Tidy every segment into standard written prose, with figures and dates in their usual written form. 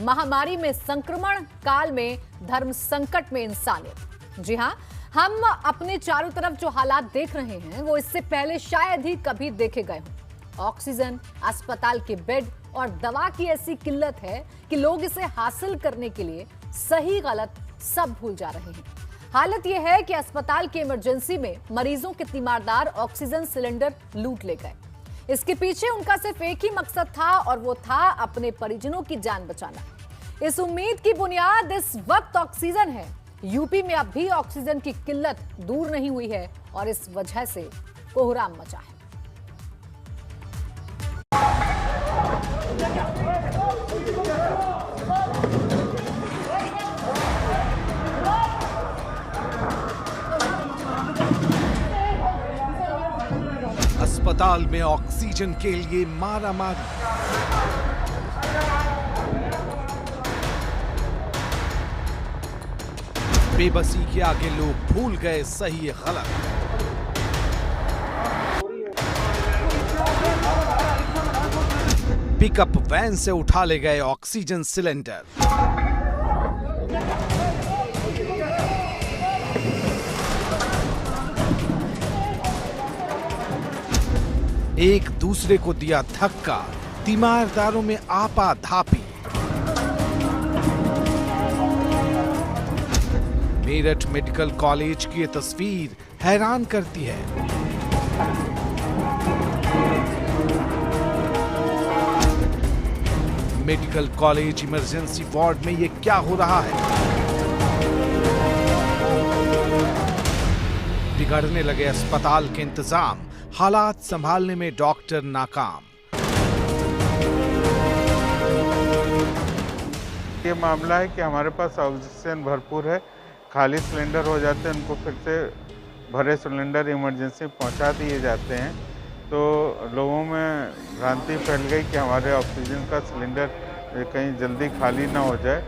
महामारी में संक्रमण काल में धर्म संकट में इंसानियत। जी हां, हम अपने चारों तरफ जो हालात देख रहे हैं वो इससे पहले शायद ही कभी देखे गए हों। ऑक्सीजन, अस्पताल के बेड और दवा की ऐसी किल्लत है कि लोग इसे हासिल करने के लिए सही गलत सब भूल जा रहे हैं। हालत यह है कि अस्पताल की इमरजेंसी में मरीजों के तीमारदार ऑक्सीजन सिलेंडर लूट ले गए। इसके पीछे उनका सिर्फ एक ही मकसद था और वो था अपने परिजनों की जान बचाना। इस उम्मीद की बुनियाद इस वक्त ऑक्सीजन है। यूपी में अब भी ऑक्सीजन की किल्लत दूर नहीं हुई है और इस वजह से कोहराम मचा है। अस्पताल में ऑक्सीजन के लिए मारामारी। बेबसी के आगे लोग भूल गए सही गलत। पिकअप वैन से उठा ले गए ऑक्सीजन सिलेंडर। एक दूसरे को दिया धक्का, तीमारदारों में आपा धापी। मेरठ मेडिकल कॉलेज की ये तस्वीर हैरान करती है। मेडिकल कॉलेज इमरजेंसी वार्ड में ये क्या हो रहा है? बिगड़ने लगे अस्पताल के इंतजाम, हालात संभालने में डॉक्टर नाकाम। ये मामला है कि हमारे पास ऑक्सीजन भरपूर है, खाली सिलेंडर हो जाते हैं, उनको फिर से भरे सिलेंडर इमरजेंसी पहुंचा दिए जाते हैं। तो लोगों में भ्रांति फैल गई कि हमारे ऑक्सीजन का सिलेंडर कहीं जल्दी खाली ना हो जाए,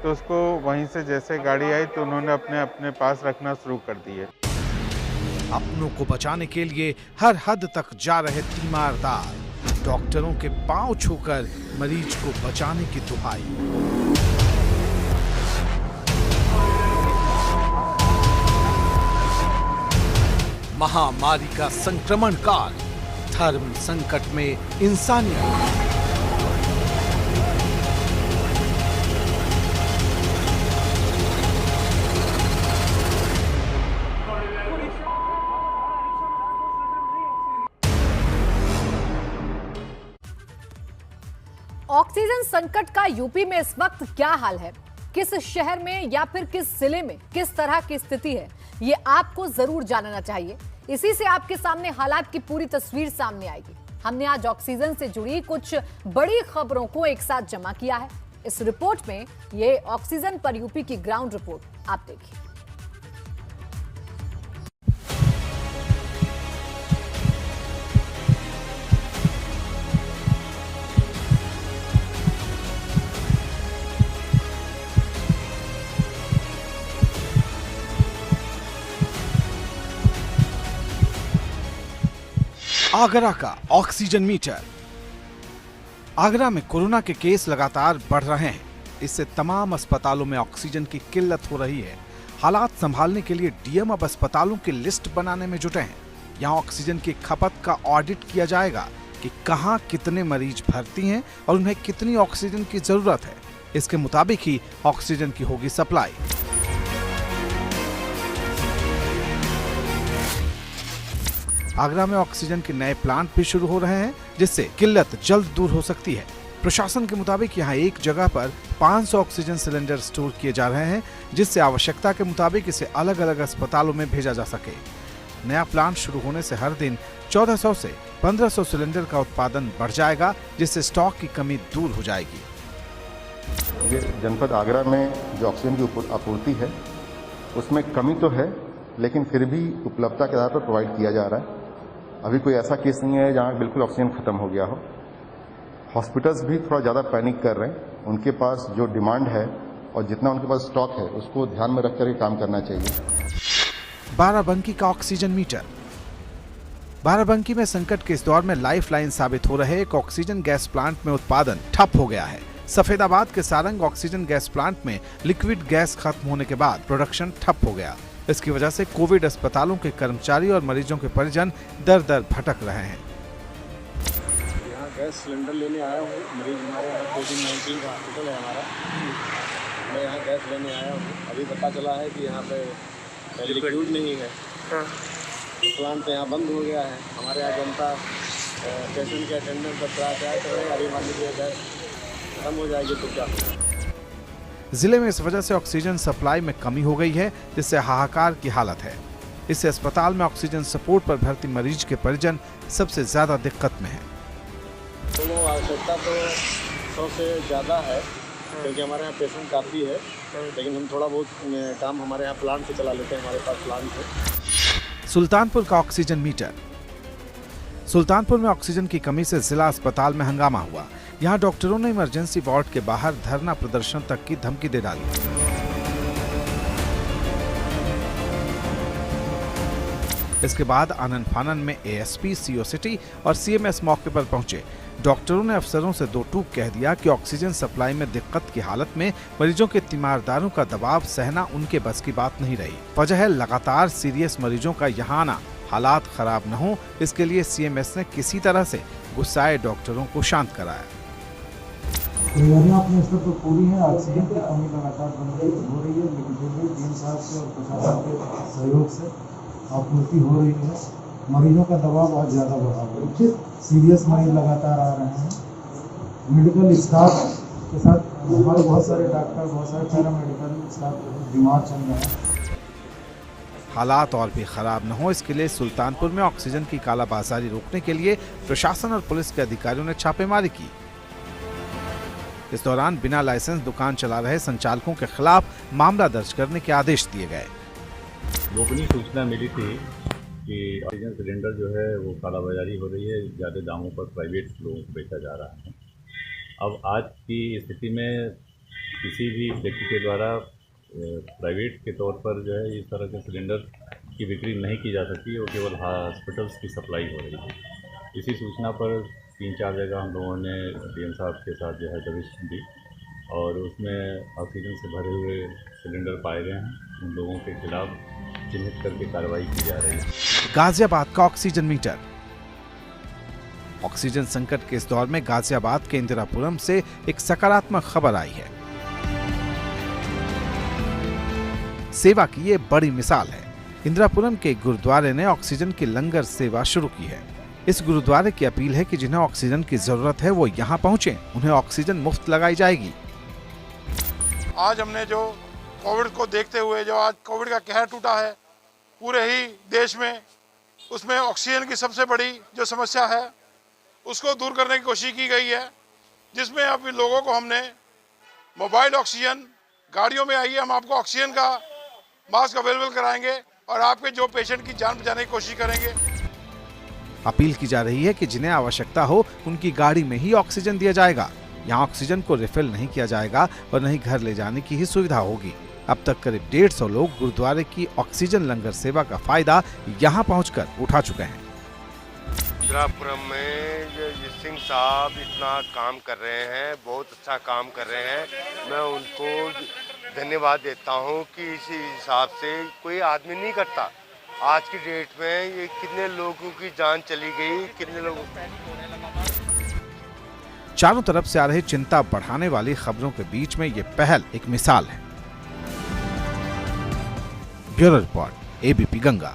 तो उसको वहीं से जैसे गाड़ी आई तो उन्होंने अपने पास रखना शुरू कर दिए। अपनों को बचाने के लिए हर हद तक जा रहे तीमारदार, डॉक्टरों के पांव छूकर मरीज को बचाने की दुहाई। महामारी का संक्रमण काल, धर्म संकट में इंसानियत। ऑक्सीजन संकट का यूपी में इस वक्त क्या हाल है, किस शहर में या फिर किस जिले में किस तरह की स्थिति है, ये आपको जरूर जानना चाहिए। इसी से आपके सामने हालात की पूरी तस्वीर सामने आएगी। हमने आज ऑक्सीजन से जुड़ी कुछ बड़ी खबरों को एक साथ जमा किया है। इस रिपोर्ट में ये ऑक्सीजन पर यूपी की ग्राउंड रिपोर्ट आप देखिए। आगरा का ऑक्सीजन मीटर। आगरा में कोरोना के केस लगातार बढ़ रहे हैं। इससे तमाम अस्पतालों में ऑक्सीजन की किल्लत हो रही है। हालात संभालने के लिए डीएम अब अस्पतालों की लिस्ट बनाने में जुटे हैं। यहां ऑक्सीजन की खपत का ऑडिट किया जाएगा कि कहां कितने मरीज भर्ती हैं और उन्हें कितनी ऑक्सीजन की जरूरत है। इसके मुताबिक ही ऑक्सीजन की होगी सप्लाई। आगरा में ऑक्सीजन के नए प्लांट भी शुरू हो रहे हैं, जिससे किल्लत जल्द दूर हो सकती है। प्रशासन के मुताबिक यहां एक जगह पर 500 ऑक्सीजन सिलेंडर स्टोर किए जा रहे हैं, जिससे आवश्यकता के मुताबिक इसे अलग अलग अस्पतालों में भेजा जा सके। नया प्लांट शुरू होने से हर दिन 1400 से 1500 सिलेंडर का उत्पादन बढ़ जाएगा, जिससे स्टॉक की कमी दूर हो जाएगी। ये जनपद आगरा में जो ऑक्सीजन की आपूर्ति है उसमें कमी तो है, लेकिन फिर भी उपलब्धता के आधार पर प्रोवाइड किया जा रहा है। अभी कोई ऐसा केस नहीं है जहां बिल्कुल ऑक्सीजन खत्म हो गया हो। हॉस्पिटल्स भी थोड़ा ज़्यादा पैनिक कर रहे हैं। उनके पास जो डिमांड है और जितना उनके पास स्टॉक है उसको ध्यान में रख कर काम करना चाहिए। बाराबंकी का ऑक्सीजन मीटर। बाराबंकी में संकट के इस दौर में लाइफलाइन साबित हो रहे एक ऑक्सीजन गैस प्लांट में उत्पादन ठप हो गया है। सफेदाबाद के सारंग ऑक्सीजन गैस प्लांट में लिक्विड गैस खत्म होने के बाद प्रोडक्शन ठप हो गया। इसकी वजह से कोविड अस्पतालों के कर्मचारी और मरीजों के परिजन दर दर भटक रहे हैं। यहाँ गैस सिलेंडर लेने आया हूँ। मरीज हमारे यहाँ कोविड-19 का हॉस्पिटल है हमारा। मैं यहाँ गैस लेने आया हूँ। अभी पता चला है कि यहाँ पे लिक्विड नहीं है। प्लांट यहाँ बंद हो गया है। हमारे यहाँ जनता पेशेंट के अटेंडेंस पर ट्राई कर रहे हैं। अभी मान लीजिए गैस खत्म हो जाएगी तो क्या होगा। जिले में इस वजह से ऑक्सीजन सप्लाई में कमी हो गई है, जिससे हाहाकार की हालत है। इससे अस्पताल में ऑक्सीजन सपोर्ट पर भर्ती मरीज के परिजन सबसे ज्यादा दिक्कत में हैं। तो आवश्यकता तो 100 से ज़्यादा है, क्योंकि हमारे यहाँ पेशेंट काफ़ी है, लेकिन हम थोड़ा बहुत काम हमारे यहाँ प्लांट से चला लेते हैं। हमारे पास प्लांट है। सुल्तानपुर का ऑक्सीजन मीटर। सुल्तानपुर में ऑक्सीजन की कमी से जिला अस्पताल में हंगामा हुआ। यहाँ डॉक्टरों ने इमरजेंसी वार्ड के बाहर धरना प्रदर्शन तक की धमकी दे डाली। इसके बाद आनन फानन में एएसपी, सीओ सिटी और सीएमएस मौके पर पहुंचे। डॉक्टरों ने अफसरों से दो टूक कह दिया कि ऑक्सीजन सप्लाई में दिक्कत की हालत में मरीजों के तीमारदारों का दबाव सहना उनके बस की बात नहीं रही। वजह है लगातार सीरियस मरीजों का यहाँ आना। हालात खराब न हो, इसके लिए सीएमएस ने किसी तरह से गुस्साए डॉक्टरों को शांत कराया। तैयारियां अपने स्तर पर पूरी हैं। ऑक्सीजन की कमी लगातार हो रही है, लेकिन फिर भी टीम साहब से और प्रशासन के सहयोग से आपूर्ति हो रही है। मरीजों का दबाव बहुत ज़्यादा बढ़ा हुआ है। सीरियस मरीज लगातार आ रहे हैं। मेडिकल स्टाफ के साथ हमारे बहुत सारे डॉक्टर, बहुत सारे पैरामेडिकल स्टाफ बीमार चल रहे हैं। हालात और भी खराब न हो, इसके लिए सुल्तानपुर में ऑक्सीजन की कालाबाजारी रोकने के लिए प्रशासन और पुलिस के अधिकारियों ने छापेमारी की। इस दौरान बिना लाइसेंस दुकान चला रहे संचालकों के खिलाफ मामला दर्ज करने के आदेश दिए गए। गोपनीय सूचना मिली थी कि ऑक्सीजन सिलेंडर जो है वो कालाबाजारी हो रही है, ज़्यादा दामों पर प्राइवेट लोगों को बेचा जा रहा है। अब आज की स्थिति में किसी भी व्यक्ति के द्वारा प्राइवेट के तौर पर जो है इस तरह के सिलेंडर की बिक्री नहीं की जा सकती, वो केवल हॉस्पिटल्स की सप्लाई हो रही है। इसी सूचना पर 3-4 जगह हम लोगों ने डीएम साहब के साथ जो है दबिश दी और उसमें ऑक्सीजन से भरे हुए सिलेंडर पाए गए हैं। उन लोगों के खिलाफ चिन्हित करके कार्रवाई की जा रही है। गाजियाबाद का ऑक्सीजन मीटर। ऑक्सीजन संकट के इस दौर में गाजियाबाद के इंदिरापुरम से एक सकारात्मक खबर आई है। सेवा की ये बड़ी मिसाल है। इंदिरापुरम के गुरुद्वारे ने ऑक्सीजन की लंगर सेवा शुरू की है। इस गुरुद्वारे की अपील है कि जिन्हें ऑक्सीजन की जरूरत है वो यहाँ पहुँचे, उन्हें ऑक्सीजन मुफ्त लगाई जाएगी। आज हमने जो कोविड को देखते हुए जो आज कोविड का कहर टूटा है पूरे ही देश में, उसमें ऑक्सीजन की सबसे बड़ी जो समस्या है उसको दूर करने की कोशिश की गई है, जिसमें अब लोगों को हमने मोबाइल ऑक्सीजन गाड़ियों में आइए, हम आपको ऑक्सीजन का मास्क अवेलेबल कराएंगे और आपके जो पेशेंट की जान बचाने की कोशिश करेंगे। अपील की जा रही है कि जिन्हें आवश्यकता हो उनकी गाड़ी में ही ऑक्सीजन दिया जाएगा। यहाँ ऑक्सीजन को रिफिल नहीं किया जाएगा और नहीं घर ले जाने की ही सुविधा होगी। अब तक करीब 150 लोग गुरुद्वारे की ऑक्सीजन लंगर सेवा का फायदा यहाँ पहुँचकर उठा चुके हैं। इंदिरापुरम में सिंह साहब इतना काम कर रहे हैं, बहुत अच्छा काम कर रहे हैं। मैं उनको धन्यवाद देता हूँ कि इस हिसाब से कोई आदमी नहीं करता। आज की डेट में ये कितने लोगों की जान चली गई, कितने लोगों। चारों तरफ से आ रही चिंता बढ़ाने वाली खबरों के बीच में ये पहल एक मिसाल है। Bureau report, ABP Ganga.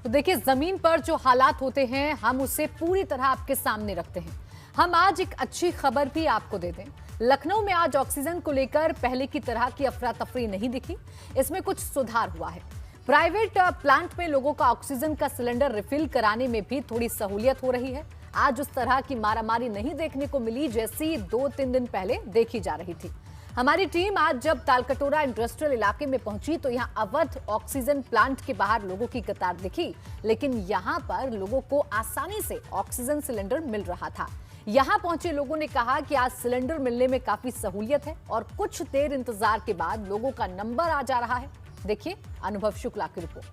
तो देखिए, जमीन पर जो हालात होते हैं हम उसे पूरी तरह आपके सामने रखते हैं। हम आज एक अच्छी खबर भी आपको दे दें। लखनऊ में आज ऑक्सीजन को लेकर पहले की तरह की अफरा तफरी नहीं दिखी। इसमें कुछ सुधार हुआ है। प्राइवेट प्लांट में लोगों का ऑक्सीजन का सिलेंडर रिफिल कराने में भी थोड़ी सहूलियत हो रही है। आज उस तरह की मारामारी नहीं देखने को मिली जैसी 2-3 दिन पहले देखी जा रही थी। हमारी टीम आज जब तालकटोरा इंडस्ट्रियल इलाके में पहुंची तो यहां अवध ऑक्सीजन प्लांट के बाहर लोगों की कतार दिखी, लेकिन यहां पर लोगों को आसानी से ऑक्सीजन सिलेंडर मिल रहा था। यहां पहुंचे लोगों ने कहा कि आज सिलेंडर मिलने में काफी सहूलियत है और कुछ देर इंतजार के बाद लोगों का नंबर आ जा रहा है। देखिए अनुभव शुक्ला की रिपोर्ट।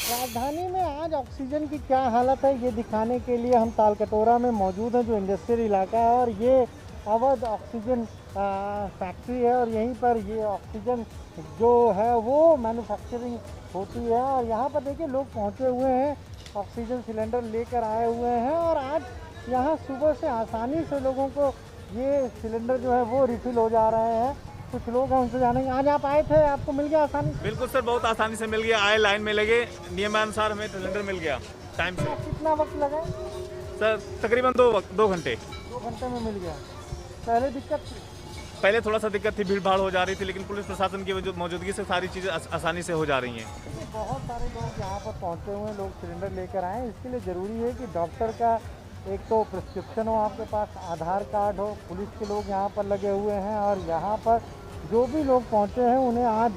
राजधानी में आज ऑक्सीजन की क्या हालत है ये दिखाने के लिए हम तालकटोरा में मौजूद हैं, जो इंडस्ट्रियल इलाका है, और ये अवध ऑक्सीजन फैक्ट्री है और यहीं पर ये ऑक्सीजन जो है वो मैन्युफैक्चरिंग होती है। और यहाँ पर देखिए लोग पहुँचे हुए हैं, ऑक्सीजन सिलेंडर लेकर आए हुए हैं और आज यहाँ सुबह से आसानी से लोगों को ये सिलेंडर जो है वो रिफिल हो जा रहे हैं। कुछ लोग हैं उनसे जानेंगे। आज आप आए थे, आपको मिल गया आसानी से? बिल्कुल सर, बहुत आसानी से मिल गया। आए लाइन में लगे, नियमानुसार हमें सिलेंडर मिल गया टाइम से। कितना वक्त लगा? सर तकरीबन 2 घंटे। 2 घंटे में मिल गया। पहले दिक्कत थी? पहले थोड़ा सा दिक्कत थी, भीड़ भाड़ हो जा रही थी, लेकिन पुलिस प्रशासन की मौजूदगी से सारी चीज़ें आसानी से हो जा रही हैं। बहुत सारे लोग यहाँ पर पहुँचे हुए हैं, लोग सिलेंडर लेकर आए हैं। इसके लिए ज़रूरी है कि डॉक्टर का एक तो प्रिस्क्रिप्शन हो आपके पास, आधार कार्ड हो। पुलिस के लोग यहाँ पर लगे हुए हैं और यहाँ पर जो भी लोग पहुँचे हैं उन्हें आज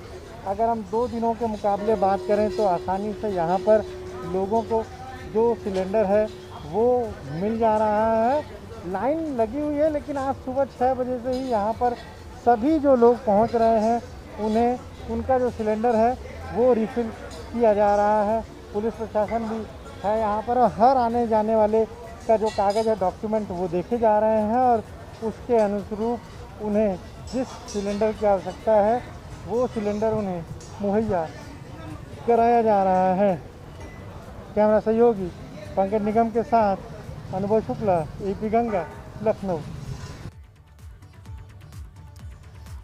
अगर हम 2 दिनों के मुकाबले बात करें तो आसानी से यहाँ पर लोगों को जो सिलेंडर है वो मिल जा रहा है। लाइन लगी हुई है, लेकिन आज सुबह 6 बजे से ही यहाँ पर सभी जो लोग पहुँच रहे हैं उन्हें उनका जो सिलेंडर है वो रिफ़िल किया जा रहा है। पुलिस प्रशासन भी है यहाँ पर और हर आने जाने वाले का जो कागज़ है, डॉक्यूमेंट, वो देखे जा रहे हैं और उसके अनुरूप उन्हें जिस सिलेंडर की आवश्यकता है वो सिलेंडर उन्हें मुहैया कराया जा रहा है। कैमरा सहयोगी पंकज निगम के साथ अनुभव शुक्ला, एपी गंगा, लखनऊ।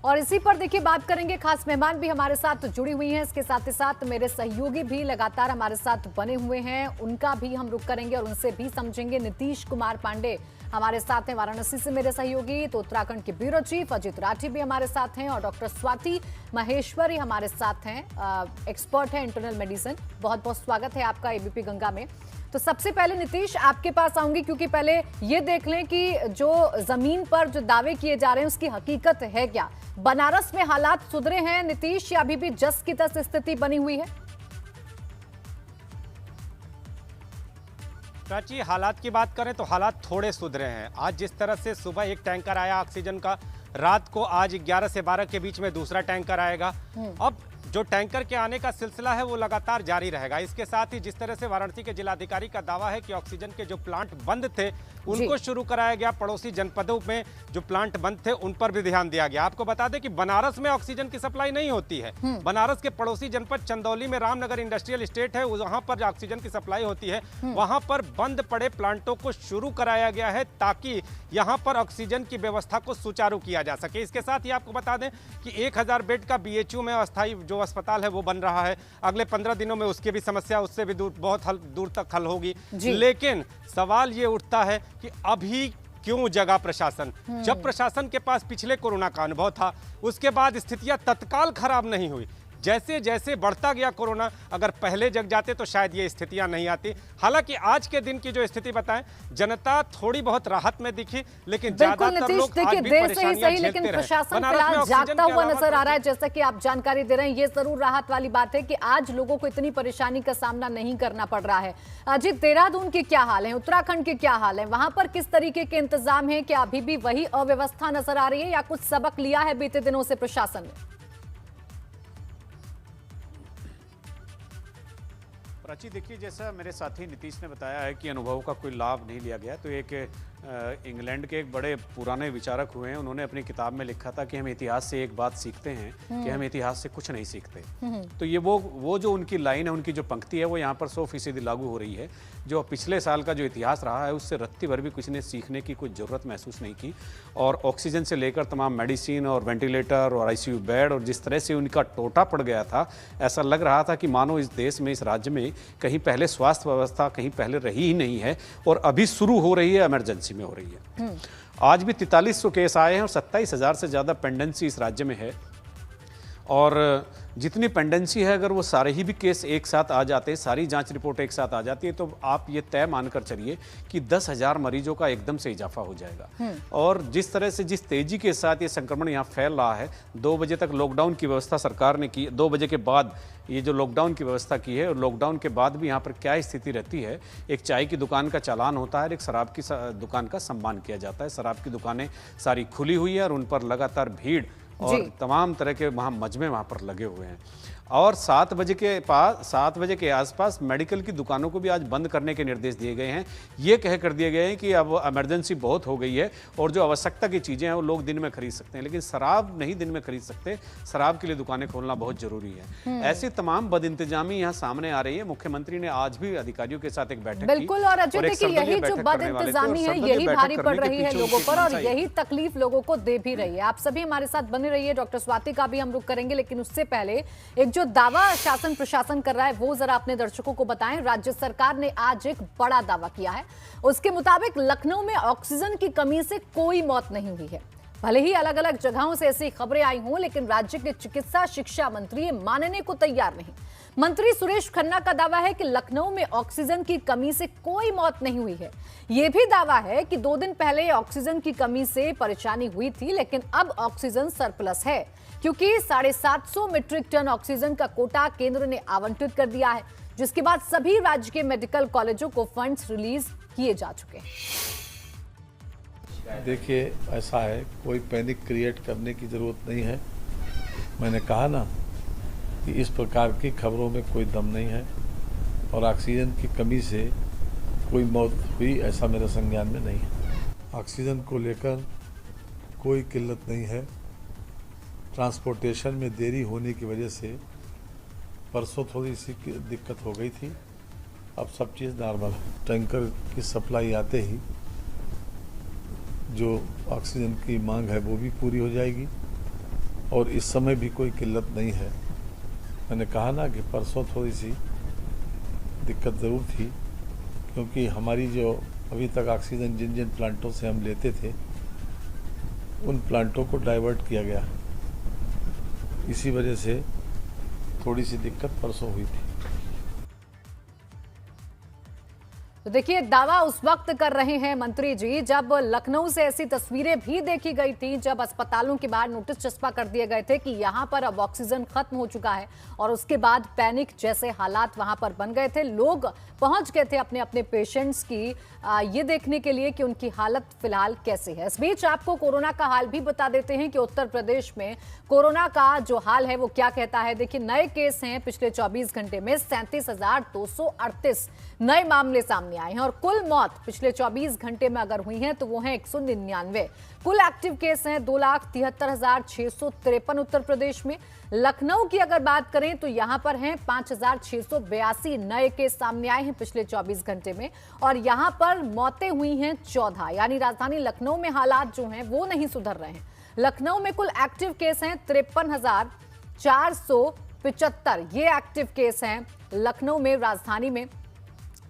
और इसी पर देखिए बात करेंगे, खास मेहमान भी हमारे साथ जुड़ी हुई हैं, इसके साथ ही साथ मेरे सहयोगी भी लगातार हमारे साथ बने हुए हैं, उनका भी हम रुख करेंगे और उनसे भी समझेंगे। नीतीश कुमार पांडे हमारे साथ हैं वाराणसी से मेरे सहयोगी, तो उत्तराखंड के ब्यूरो चीफ अजित राठी भी हमारे साथ हैं और डॉक्टर स्वाति महेश्वरी हमारे साथ हैं, एक्सपर्ट हैं इंटरनल मेडिसिन। बहुत बहुत स्वागत है आपका एबीपी गंगा में। तो सबसे पहले नीतीश आपके पास आऊंगी, क्योंकि पहले ये देख लें कि जो जमीन पर जो दावे किए जा रहे हैं उसकी हकीकत है क्या। बनारस में हालात सुधरे हैं नीतीश या अभी भी जस की तस स्थिति बनी हुई है? प्राची, हालात की बात करें तो हालात थोड़े सुधरे हैं। आज जिस तरह से सुबह एक टैंकर आया ऑक्सीजन का, रात को आज 11 से 12 के बीच में दूसरा टैंकर आएगा। अब जो टैंकर के आने का सिलसिला है वो लगातार जारी रहेगा। इसके साथ ही जिस तरह से वाराणसी के जिलाधिकारी का दावा है कि ऑक्सीजन के जो प्लांट बंद थे उनको शुरू कराया गया, पड़ोसी जनपदों में जो प्लांट बंद थे उन पर भी ध्यान दिया गया। आपको बता दें कि बनारस में ऑक्सीजन की सप्लाई नहीं होती है। बनारस के पड़ोसी जनपद चंदौली में रामनगर इंडस्ट्रियल एस्टेट है, वहां पर ऑक्सीजन की सप्लाई होती है। वहां पर बंद पड़े प्लांटों को शुरू कराया गया है ताकि यहां पर ऑक्सीजन की व्यवस्था को सुचारू किया जा सके। इसके साथ ही आपको बता दें कि 1000 बेड का बीएचयू में अस्थायी जो अस्पताल है वो बन रहा है। अगले 15 दिनों में उसकी भी समस्या उससे भी बहुत दूर तक हल होगी। लेकिन सवाल ये उठता है कि अभी क्यों जगा प्रशासन? जब प्रशासन के पास पिछले कोरोना का अनुभव था उसके बाद स्थितियां तत्काल खराब नहीं हुई। जैसे जैसे बढ़ता गया कोरोना, अगर पहले जग जाते तो शायद ये स्थितियां नहीं आती। हालांकि आज के दिन की जो स्थिति बताएं, जनता थोड़ी बहुत राहत में दिखी, लेकिन ज्यादातर लोग आज भी परेशानियां झेलते लेकिन रहे। प्रशासन फिलहाल जागता हुआ नजर आ रहा है, जैसा कि आप जानकारी दे रहे हैं। ये जरूर राहत वाली बात है कि आज लोगों को इतनी परेशानी का सामना नहीं करना पड़ रहा है। अजित, देहरादून के क्या हाल है, उत्तराखंड के क्या हाल है, वहां पर किस तरीके के इंतजाम है? क्या अभी भी वही अव्यवस्था नजर आ रही है या कुछ सबक लिया है बीते दिनों से प्रशासन ने? प्राची, देखिए, जैसा मेरे साथी नीतीश ने बताया है कि अनुभव का कोई लाभ नहीं लिया गया, तो एक इंग्लैंड के एक बड़े पुराने विचारक हुए हैं, उन्होंने अपनी किताब में लिखा था कि हम इतिहास से एक बात सीखते हैं कि हम इतिहास से कुछ नहीं सीखते। तो ये वो जो उनकी लाइन है, उनकी जो पंक्ति है वो यहाँ पर 100% लागू हो रही है। जो पिछले साल का जो इतिहास रहा है उससे रत्ती भर भी कुछ ने सीखने की कोई ज़रूरत महसूस नहीं की। और ऑक्सीजन से लेकर तमाम मेडिसिन और वेंटिलेटर और ICU बेड और जिस तरह से उनका टोटा पड़ गया था, ऐसा लग रहा था कि मानो इस देश में, इस राज्य में कहीं पहले स्वास्थ्य व्यवस्था कहीं पहले रही ही नहीं है और अभी शुरू हो रही है, इमरजेंसी में हो रही है। आज भी 4300 केस आए हैं और 27,000 से ज़्यादा पेंडेंसी इस राज्य में है। और जितनी पेंडेंसी है, अगर वो सारे ही भी केस एक साथ आ जाते हैं, सारी जांच रिपोर्ट एक साथ आ जाती है, तो आप ये तय मानकर चलिए कि 10,000 मरीजों का एकदम से इजाफा हो जाएगा। और जिस तरह से, जिस तेजी के साथ ये संक्रमण यहाँ फैल रहा है, 2 बजे तक लॉकडाउन की व्यवस्था सरकार ने की, 2 बजे के बाद ये जो लॉकडाउन की व्यवस्था की है, और लॉकडाउन के बाद भी यहाँ पर क्या स्थिति रहती है। एक चाय की दुकान का चालान होता है, एक शराब की दुकान का सम्मान किया जाता है। शराब की दुकानें सारी खुली हुई है और उन पर लगातार भीड़ और तमाम तरह के वहाँ मजमे वहाँ पर लगे हुए हैं। और 7 बजे के आसपास मेडिकल की दुकानों को भी आज बंद करने के निर्देश दिए गए हैं। ये कह कर दिए गए हैं कि अब इमरजेंसी बहुत हो गई है और जो आवश्यकता की चीज़ें हैं वो लोग दिन में खरीद सकते हैं, लेकिन शराब नहीं दिन में खरीद सकते। शराब के लिए दुकानें खोलना बहुत जरूरी है। ऐसी तमाम बदइंतजामी यहाँ सामने आ रही है। मुख्यमंत्री ने आज भी अधिकारियों के साथ एक बैठक बिल्कुल, और अजय देखिए यही जो बदइंतजामी है यही भारी पड़ रही है लोगों पर और यही तकलीफ लोगों को दे भी रही है। आप सभी हमारे साथ बने रहिए। डॉक्टर स्वाति का भी हम रुख करेंगे, लेकिन उससे पहले एक जो दावा शासन प्रशासन कर रहा है वो जरा अपने दर्शकों को बताएं। राज्य सरकार ने आज एक बड़ा दावा किया है। उसके मुताबिक लखनऊ में ऑक्सीजन की कमी से कोई मौत नहीं हुई है। भले ही अलग अलग जगहों से ऐसी खबरें आई हों, लेकिन राज्य के चिकित्सा शिक्षा मंत्री मानने को तैयार नहीं। मंत्री सुरेश खन्ना का दावा है कि लखनऊ में ऑक्सीजन की कमी से कोई मौत नहीं हुई है। यह भी दावा है कि 2 दिन पहले ऑक्सीजन की कमी से परेशानी हुई थी, लेकिन अब ऑक्सीजन सरप्लस है क्योंकि 750 मीट्रिक टन ऑक्सीजन का कोटा केंद्र ने आवंटित कर दिया है, जिसके बाद सभी राज्य के मेडिकल कॉलेजों को फंड्स रिलीज किए जा चुके हैं। देखिए, ऐसा है, कोई पैनिक क्रिएट करने की ज़रूरत नहीं है। मैंने कहा ना कि इस प्रकार की खबरों में कोई दम नहीं है और ऑक्सीजन की कमी से कोई मौत हुई ऐसा मेरे संज्ञान में नहीं है। ऑक्सीजन को लेकर कोई किल्लत नहीं है। ट्रांसपोर्टेशन में देरी होने की वजह से परसों थोड़ी सी दिक्कत हो गई थी, अब सब चीज़ नॉर्मल है। टैंकर की सप्लाई आते ही जो ऑक्सीजन की मांग है वो भी पूरी हो जाएगी और इस समय भी कोई किल्लत नहीं है। मैंने कहा ना कि परसों थोड़ी सी दिक्कत ज़रूर थी, क्योंकि हमारी जो अभी तक ऑक्सीजन जिन जिन प्लांटों से हम लेते थे उन प्लांटों को डाइवर्ट किया गया, इसी वजह से थोड़ी सी दिक्कत परसों हुई थी। तो देखिए, दावा उस वक्त कर रहे हैं मंत्री जी जब लखनऊ से ऐसी तस्वीरें भी देखी गई थी, जब अस्पतालों के बाहर नोटिस चस्पा कर दिए गए थे कि यहां पर अब ऑक्सीजन खत्म हो चुका है और उसके बाद पैनिक जैसे हालात वहां पर बन गए थे। लोग पहुंच गए थे अपने अपने पेशेंट्स की ये देखने के लिए कि उनकी हालत फिलहाल कैसी है। इस बीच आपको कोरोना का हाल भी बता देते हैं कि उत्तर प्रदेश में कोरोना का जो हाल है वो क्या कहता है। देखिए, नए केस हैं पिछले 24 घंटे में 37,238 नए मामले सामने आए हैं और कुल मौत पिछले 24 घंटे में अगर हुई हैं तो वो हैं 199। कुल एक्टिव केस हैं 2,73,653 उत्तर प्रदेश में। लखनऊ की अगर बात करें तो यहां पर हैं 5,682 नए केस सामने आए हैं पिछले 24 घंटे में और यहां पर मौतें हुई हैं 14। यानी राजधानी लखनऊ में हालात जो हैं वो नहीं सुधर रहे हैं। लखनऊ में कुल एक्टिव केस हैं 53,475। ये एक्टिव केस हैं लखनऊ में, राजधानी में।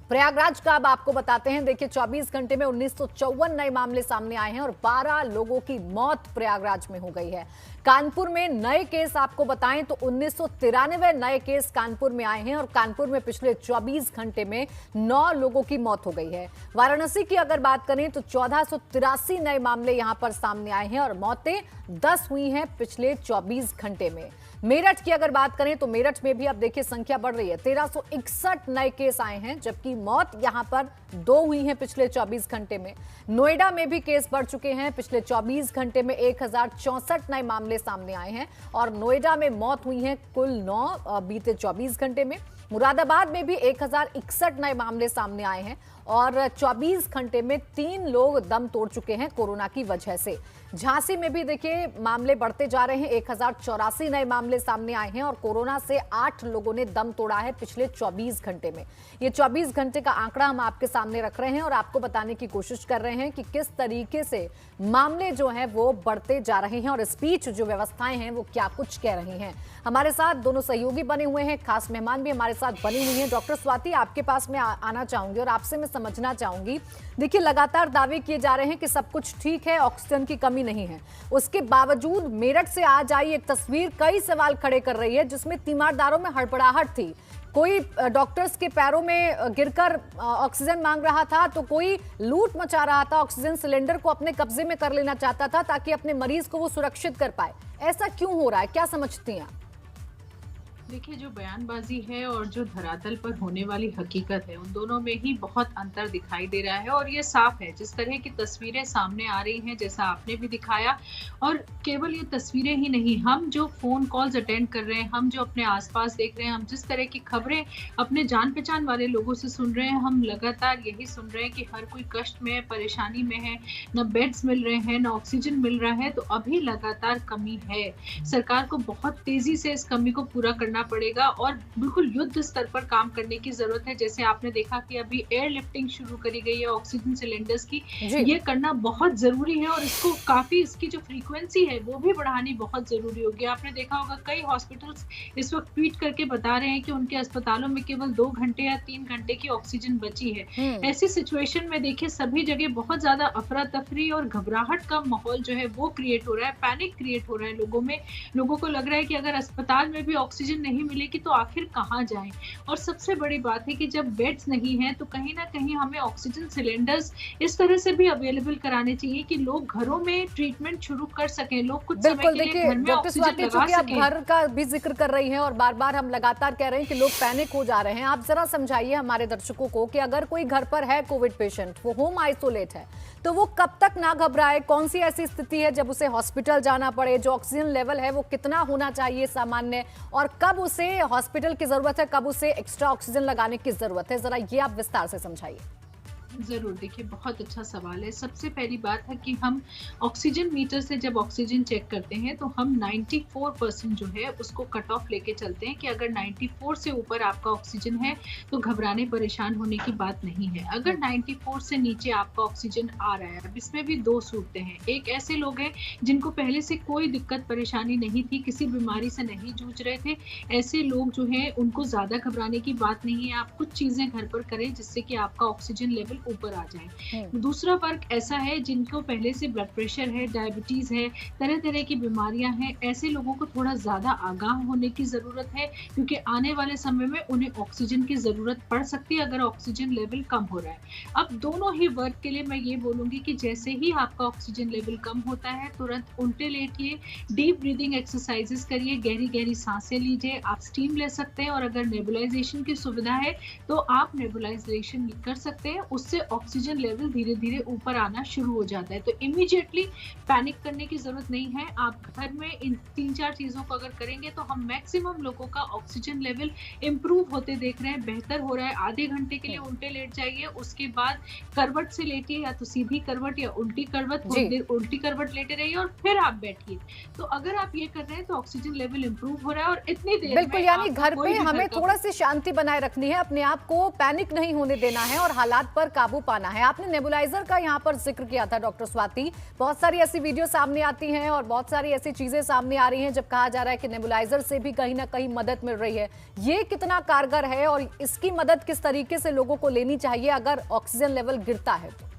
प्रयागराज का अब आपको बताते हैं। देखिए, 24 घंटे में 1954 नए मामले सामने आए हैं और 12 लोगों की मौत प्रयागराज में हो गई है। कानपुर में नए केस आपको बताएं तो 1993 नए केस कानपुर में आए हैं और कानपुर में पिछले 24 घंटे में 9 लोगों की मौत हो गई है। वाराणसी की अगर बात करें तो 1483 नए मामले यहां पर सामने आए हैं और मौतें 10 हुई हैं पिछले 24 घंटे में। मेरठ की अगर बात करें तो मेरठ में भी अब देखिए संख्या बढ़ रही है। 1361 नए केस आए हैं जबकि मौत यहां पर 2 हुई हैं पिछले 24 घंटे में। नोएडा में भी केस बढ़ चुके हैं। पिछले 24 घंटे में 1064 नए मामले सामने आए हैं और नोएडा में मौत हुई हैं कुल 9 बीते 24 घंटे में। मुरादाबाद में भी 1061 नए मामले सामने आए हैं और 24 घंटे में 3 लोग दम तोड़ चुके हैं कोरोना की वजह से। झांसी में भी देखिए मामले बढ़ते जा रहे हैं। 1084 नए मामले सामने आए हैं और कोरोना से 8 लोगों ने दम तोड़ा है पिछले 24 घंटे में। ये 24 घंटे का आंकड़ा हम आपके सामने रख रहे हैं और आपको बताने की कोशिश कर रहे हैं कि किस तरीके से मामले जो हैं वो बढ़ते जा रहे हैं और इस बीच जो व्यवस्थाएं हैं वो क्या कुछ कह रही हैं। हमारे साथ दोनों सहयोगी बने हुए हैं, खास मेहमान भी हमारे साथ बनी हुई हैं। डॉक्टर स्वाति, आपके पास मैं आना चाहूंगी और आपसे मैं समझना चाहूंगी। देखिए, लगातार दावे किए जा रहे हैं कि सब कुछ ठीक है, ऑक्सीजन की कमी नहीं है। उसके बावजूद मेरठ से आज आई एक तस्वीर कई सवाल खड़े कर रही है, जिसमें तीमारदारों में हड़बड़ाहट थी। कोई डॉक्टर्स के पैरों में गिरकर ऑक्सीजन मांग रहा था तो कोई लूट मचा रहा था, ऑक्सीजन सिलेंडर को अपने कब्जे में कर लेना चाहता था ताकि अपने मरीज को वो सुरक्षित कर पाए। ऐसा क्यों हो रहा है, क्या समझती हैं आप? देखिए, जो बयानबाजी है और जो धरातल पर होने वाली हकीकत है, उन दोनों में ही बहुत अंतर दिखाई दे रहा है और ये साफ है। जिस तरह की तस्वीरें सामने आ रही हैं, जैसा आपने भी दिखाया, और केवल ये तस्वीरें ही नहीं, हम जो फ़ोन कॉल्स अटेंड कर रहे हैं, हम जो अपने आस-पास देख रहे हैं, हम जिस तरह की खबरें अपने जान-पहचान वाले लोगों से सुन रहे हैं, हम लगातार यही सुन रहे हैं कि हर कोई कष्ट में है, परेशानी में है, ना बेड्स मिल रहे हैं, ना ऑक्सीजन मिल रहा है, तो अभी लगातार कमी है। सरकार को बहुत तेज़ी से इस कमी को पूरा करना पड़ेगा और बिल्कुल युद्ध स्तर पर काम करने की जरूरत है। जैसे आपने देखा कि अभी एयर लिफ्टिंग शुरू करी गई है ऑक्सीजन सिलेंडर्स की, ये करना बहुत जरूरी है और इसको काफी, इसकी जो फ्रीक्वेंसी है वो भी बढ़ानी बहुत जरूरी होगी। आपने देखा होगा कई हॉस्पिटल्स इस वक्त ट्वीट करके बता रहे हैं कि उनके अस्पतालों में केवल 2 घंटे या 3 घंटे की ऑक्सीजन बची है। ऐसी सिचुएशन में देखिए सभी जगह बहुत ज्यादा अफरा तफरी और घबराहट का माहौल जो है वो क्रिएट हो रहा है, पैनिक क्रिएट हो रहा है लोगों में। लोगों को लग रहा है कि अगर अस्पताल में भी ऑक्सीजन नहीं मिलेगी तो आखिर कहाँ जाएं। और सबसे बड़ी बात है कि जब बेड्स नहीं हैं तो कहीं ना कहीं हमें ऑक्सीजन सिलेंडर्स इस तरह से भी अवेलेबल कराने चाहिए कि लोग घरों में ट्रीटमेंट शुरू कर सकें, लोग कुछ समय के लिए घर में ऑक्सीजन लगा सकें। घर का भी जिक्र कर रही हैं और बार बार हम लगातार कह रहे हैं कि लोग पैनिक हो जा रहे हैं। आप जरा समझाइए हमारे दर्शकों को कि अगर कोई घर पर है कोविड पेशेंट, वो होम आइसोलेट है, तो वो कब तक ना घबराए? कौन सी ऐसी स्थिति है जब उसे हॉस्पिटल जाना पड़े? जो ऑक्सीजन लेवल है वो कितना होना चाहिए सामान्य, और कब उसे हॉस्पिटल की जरूरत है, कब उसे एक्स्ट्रा ऑक्सीजन लगाने की जरूरत है? जरा ये आप विस्तार से समझाइए। जरूर, देखिए बहुत अच्छा सवाल है। सबसे पहली बात है कि हम ऑक्सीजन मीटर से जब ऑक्सीजन चेक करते हैं तो हम 94% जो है उसको कट ऑफ लेके चलते हैं कि अगर 94 से ऊपर आपका ऑक्सीजन है तो घबराने परेशान होने की बात नहीं है। अगर 94 से नीचे आपका ऑक्सीजन आ रहा है, अब इसमें भी 2 सूरतें हैं। एक ऐसे लोग हैं जिनको पहले से कोई दिक्कत परेशानी नहीं थी, किसी बीमारी से नहीं जूझ रहे थे, ऐसे लोग जो है उनको ज्यादा घबराने की बात नहीं है। आप कुछ चीजें घर पर करें जिससे कि आपका ऑक्सीजन लेवल ऊपर आ जाए। दूसरा वर्ग ऐसा है जिनको पहले से ब्लड प्रेशर है, डायबिटीज है, तरह तरह की बीमारियां हैं। ऐसे लोगों को थोड़ा ज्यादा आगाह होने की जरूरत है क्योंकि आने वाले समय में उन्हें ऑक्सीजन की जरूरत पड़ सकती है अगर ऑक्सीजन लेवल कम हो रहा है। अब दोनों ही वर्ग के लिए मैं ये बोलूंगी कि जैसे ही आपका ऑक्सीजन लेवल कम होता है तुरंत उल्टे लेटिए, डीप ब्रीदिंग एक्सरसाइजेस करिए, गहरी गहरी सांसें लीजिए। आप स्टीम ले सकते हैं और अगर नेबुलाइजेशन की सुविधा है तो आप नेबुलाइजेशन कर सकते हैं। उससे ऑक्सीजन लेवल धीरे धीरे ऊपर आना शुरू हो जाता है। तो इमीडिएटली पैनिक करने की जरूरत नहीं है। आप घर में इन 3-4 चीजों को अगर करेंगे तो हम मैक्सिमम लोगों का ऑक्सीजन लेवल इंप्रूव होते देख रहे हैं, बेहतर हो रहा है। आधे घंटे के लिए उल्टे लेट जाइए, उसके बाद करवट से लेटिए, या तो सीधी करवट या उल्टी करवट, थोड़ी देर उल्टी करवट लेटे रहिए और फिर आप बैठिए। तो अगर आप ये कर रहे हैं तो ऑक्सीजन लेवल इंप्रूव हो रहा है और इतनी देर बिल्कुल, यानी घर पे हमें थोड़ा सी शांति बनाए रखनी है, अपने आप को पैनिक नहीं होने देना है और हालात पर काबू पाना है। आपने नेबुलाइजर का यहाँ पर जिक्र किया था डॉक्टर स्वाति, बहुत सारी ऐसी वीडियो सामने आती हैं और बहुत सारी ऐसी चीजें सामने आ रही हैं जब कहा जा रहा है कि नेबुलाइजर से भी कहीं ना कहीं मदद मिल रही है। ये कितना कारगर है और इसकी मदद किस तरीके से लोगों को लेनी चाहिए अगर ऑक्सीजन लेवल गिरता है तो?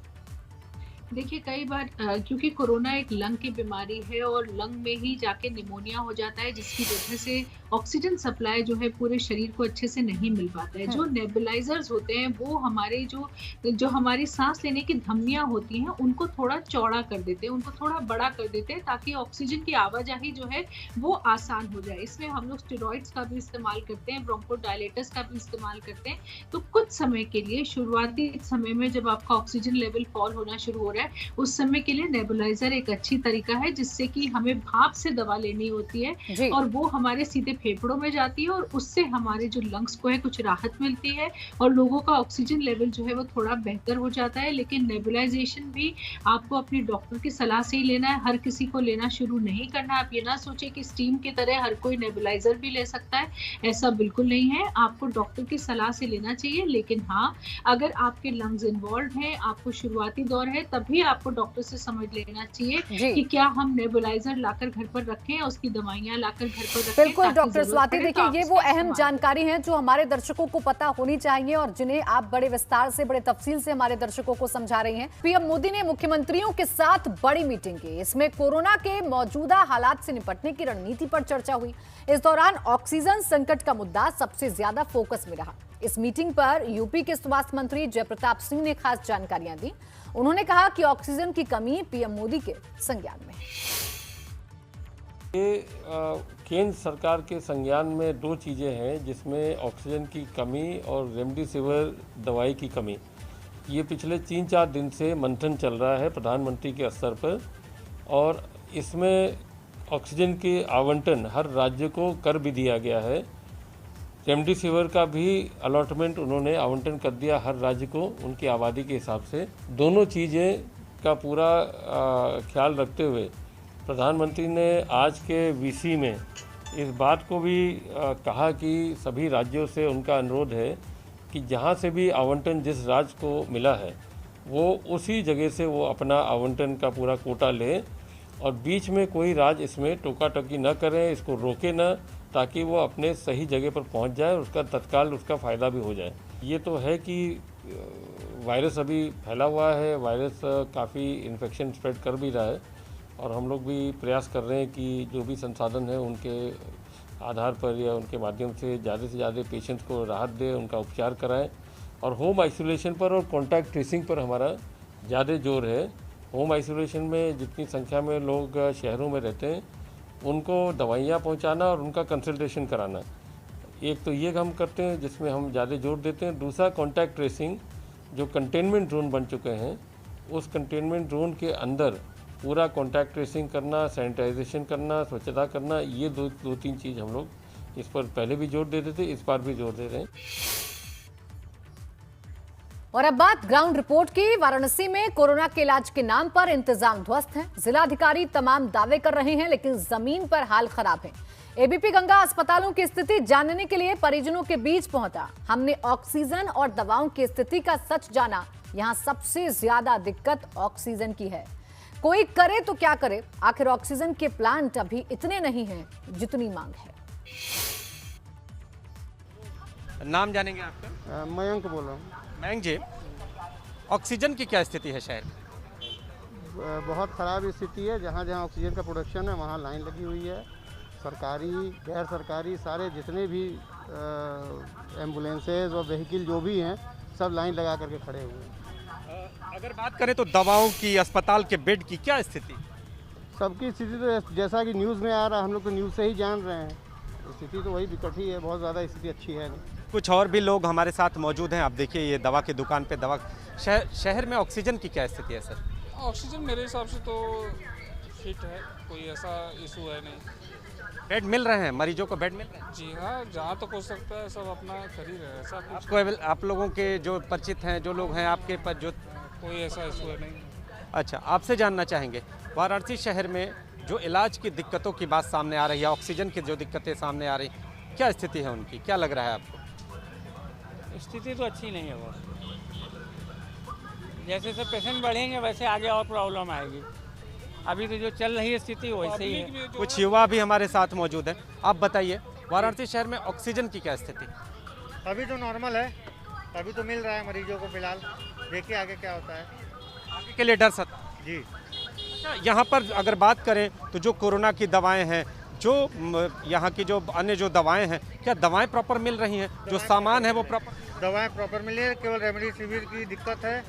देखिए कई बार क्योंकि कोरोना एक लंग की बीमारी है और लंग में ही जाके निमोनिया हो जाता है जिसकी वजह से ऑक्सीजन सप्लाई जो है पूरे शरीर को अच्छे से नहीं मिल पाता है। जो नेबुलाइजर्स होते हैं वो हमारे जो हमारी सांस लेने की धमनियां होती हैं उनको थोड़ा चौड़ा कर देते हैं, उनको थोड़ा बड़ा कर देते हैं ताकि ऑक्सीजन की आवाजाही जो है वो आसान हो जाए। इसमें हम लोग स्टेरॉइड्स का भी इस्तेमाल करते हैं, ब्रोंकोडायलेटर्स का भी इस्तेमाल करते हैं। तो कुछ समय के लिए, शुरुआती समय में जब आपका ऑक्सीजन लेवल फॉल होना शुरू हो रहा है, उस समय के लिए नेबुलाइजर एक अच्छी तरीका है जिससे कि हमें भाप से दवा लेनी होती है और वो हमारे सीधे फेफड़ों में जाती है और उससे हमारे जो लंग्स को है कुछ राहत मिलती है और लोगों का ऑक्सीजन लेवल जो है वो थोड़ा बेहतर हो जाता है। लेकिन नेबुलाइजेशन भी आपको अपने डॉक्टर की सलाह से ही लेना है, हर किसी को लेना शुरू नहीं करना। आप ये ना सोचे कि स्टीम की तरह हर कोई नेबुलाइजर भी ले सकता है, ऐसा बिल्कुल नहीं है। आपको डॉक्टर की सलाह से लेना चाहिए। लेकिन हाँ, अगर आपके लंग्स इन्वॉल्व हैं, आपको शुरुआती दौर है, तभी आपको डॉक्टर से समझ लेना चाहिए कि क्या हम नेबुलाइजर लाकर घर पर रखें, उसकी दवाइयां लाकर घर पर रखें। बिल्कुल डॉक्टर स्वाति, देखिए ये वो अहम जानकारी है जो हमारे दर्शकों को पता होनी चाहिए और जिन्हें आप बड़े विस्तार से, बड़े तफसील से हमारे दर्शकों को समझा रही हैं। पीएम मोदी ने मुख्यमंत्रियों के साथ बड़ी मीटिंग की। इसमें कोरोना के मौजूदा हालात से निपटने की रणनीति पर चर्चा हुई। इस दौरान ऑक्सीजन संकट का मुद्दा सबसे ज्यादा फोकस में रहा। इस मीटिंग पर यूपी के स्वास्थ्य मंत्री जयप्रताप सिंह ने खास जानकारियां दी। उन्होंने कहा कि ऑक्सीजन की कमी पीएम मोदी के संज्ञान में है। केंद्र सरकार के संज्ञान में दो चीज़ें हैं जिसमें ऑक्सीजन की कमी और रेमडेसिविर दवाई की कमी, ये पिछले 3-4 दिन से मंथन चल रहा है प्रधानमंत्री के स्तर पर, और इसमें ऑक्सीजन के आवंटन हर राज्य को कर भी दिया गया है। रेमडेसिविर का भी अलॉटमेंट उन्होंने आवंटन कर दिया हर राज्य को उनकी आबादी के हिसाब से। दोनों चीज़ें का पूरा ख्याल रखते हुए प्रधानमंत्री ने आज के वीसी में इस बात को भी कहा कि सभी राज्यों से उनका अनुरोध है कि जहाँ से भी आवंटन जिस राज्य को मिला है वो उसी जगह से वो अपना आवंटन का पूरा कोटा ले, और बीच में कोई राज्य इसमें टोका टोकी न करे, इसको रोके न, ताकि वो अपने सही जगह पर पहुंच जाए और उसका तत्काल उसका फ़ायदा भी हो जाए। ये तो है कि वायरस अभी फैला हुआ है, वायरस काफ़ी इन्फेक्शन स्प्रेड कर भी रहा है, और हम लोग भी प्रयास कर रहे हैं कि जो भी संसाधन है उनके आधार पर या उनके माध्यम से ज़्यादा पेशेंट्स को राहत दें, उनका उपचार कराएं, और होम आइसोलेशन पर और कॉन्टैक्ट ट्रेसिंग पर हमारा ज़्यादा जोर है। होम आइसोलेशन में जितनी संख्या में लोग शहरों में रहते हैं उनको दवाइयाँ पहुँचाना और उनका कंसल्टेशन कराना, एक तो ये हम करते हैं जिसमें हम ज़्यादा जोर देते हैं। दूसरा कॉन्टैक्ट ट्रेसिंग, जो कंटेनमेंट जोन बन चुके हैं उस कंटेनमेंट जोन के अंदर पूरा कॉन्टैक्ट ट्रेसिंग करना, सैनिटाइजेशन करना, स्वच्छता करना, ये दो तीन चीज़ हम लोग इस पर पहले भी जोर देते थे, इस बार भी जोर दे रहे हैं। और अब बात ग्राउंड रिपोर्ट की। वाराणसी में कोरोना के इलाज के नाम पर इंतजाम ध्वस्त हैं। जिलाधिकारी तमाम दावे कर रहे हैं लेकिन जमीन पर हाल खराब है। एबीपी गंगा अस्पतालों की स्थिति जानने के लिए परिजनों के बीच पहुंचा। हमने ऑक्सीजन और दवाओं की स्थिति का सच जाना। यहां सबसे ज्यादा दिक्कत ऑक्सीजन की है। कोई करे तो क्या करे, आखिर ऑक्सीजन के प्लांट अभी इतने नहीं हैं जितनी मांग है। नाम जानेंगे आपका? मयंक बोल रहा हूँ। मयंक जी, ऑक्सीजन की क्या स्थिति है शहर में? बहुत ख़राब स्थिति है। जहाँ जहाँ ऑक्सीजन का प्रोडक्शन है वहाँ लाइन लगी हुई है। सरकारी, गैर सरकारी, सारे जितने भी एम्बुलेंसेज और व्हीकल जो भी हैं सब लाइन लगा करके खड़े हुए हैं। अगर बात करें तो दवाओं की, अस्पताल के बेड की क्या स्थिति? सबकी स्थिति तो जैसा कि न्यूज़ में आ रहा है, हम लोग तो न्यूज़ से ही जान रहे हैं। स्थिति तो वही विकट ही है, बहुत ज़्यादा स्थिति अच्छी है नहीं। कुछ और भी लोग हमारे साथ मौजूद हैं। आप देखिए ये दवा की दुकान पे दवा। शहर में ऑक्सीजन की क्या स्थिति है सर? ऑक्सीजन मेरे हिसाब से तो फिट है, कोई ऐसा इशू है नहीं। बेड मिल रहे हैं, मरीजों को बेड मिल रहे हैं? जी हाँ, जहाँ तक हो सकता है सब अपना खरीद रहे हैं। ऐसा कुछ आपको, आप लोगों के जो परिचित हैं, जो लोग हैं आपके पर, जो कोई ऐसा इशू है नहीं। अच्छा, आपसे जानना चाहेंगे वाराणसी शहर में जो इलाज की दिक्कतों की बात सामने आ रही है, ऑक्सीजन की जो दिक्कतें सामने आ रही, क्या स्थिति है उनकी, क्या लग रहा है आपको? स्थिति तो अच्छी नहीं है। वो जैसे जैसे पेशेंट बढ़ेंगे वैसे आगे और प्रॉब्लम आएगी। अभी तो जो चल रही है स्थिति वैसे ही है। कुछ युवा भी हमारे साथ मौजूद हैं। आप बताइए वाराणसी शहर में ऑक्सीजन की क्या स्थिति? अभी तो नॉर्मल है, अभी तो मिल रहा है मरीजों को फिलहाल। देखिए आगे क्या होता है। आगे के लिए डर सकता जी। अच्छा, यहाँ पर अगर बात करें तो जो कोरोना की दवाएं हैं, जो यहाँ की जो अन्य जो दवाएं हैं, क्या दवाएं प्रॉपर मिल रही हैं? जो सामान है वो प्रॉपर? दवाएं प्रॉपर मिली है, केवल रेमडेसिविर की दिक्कत है,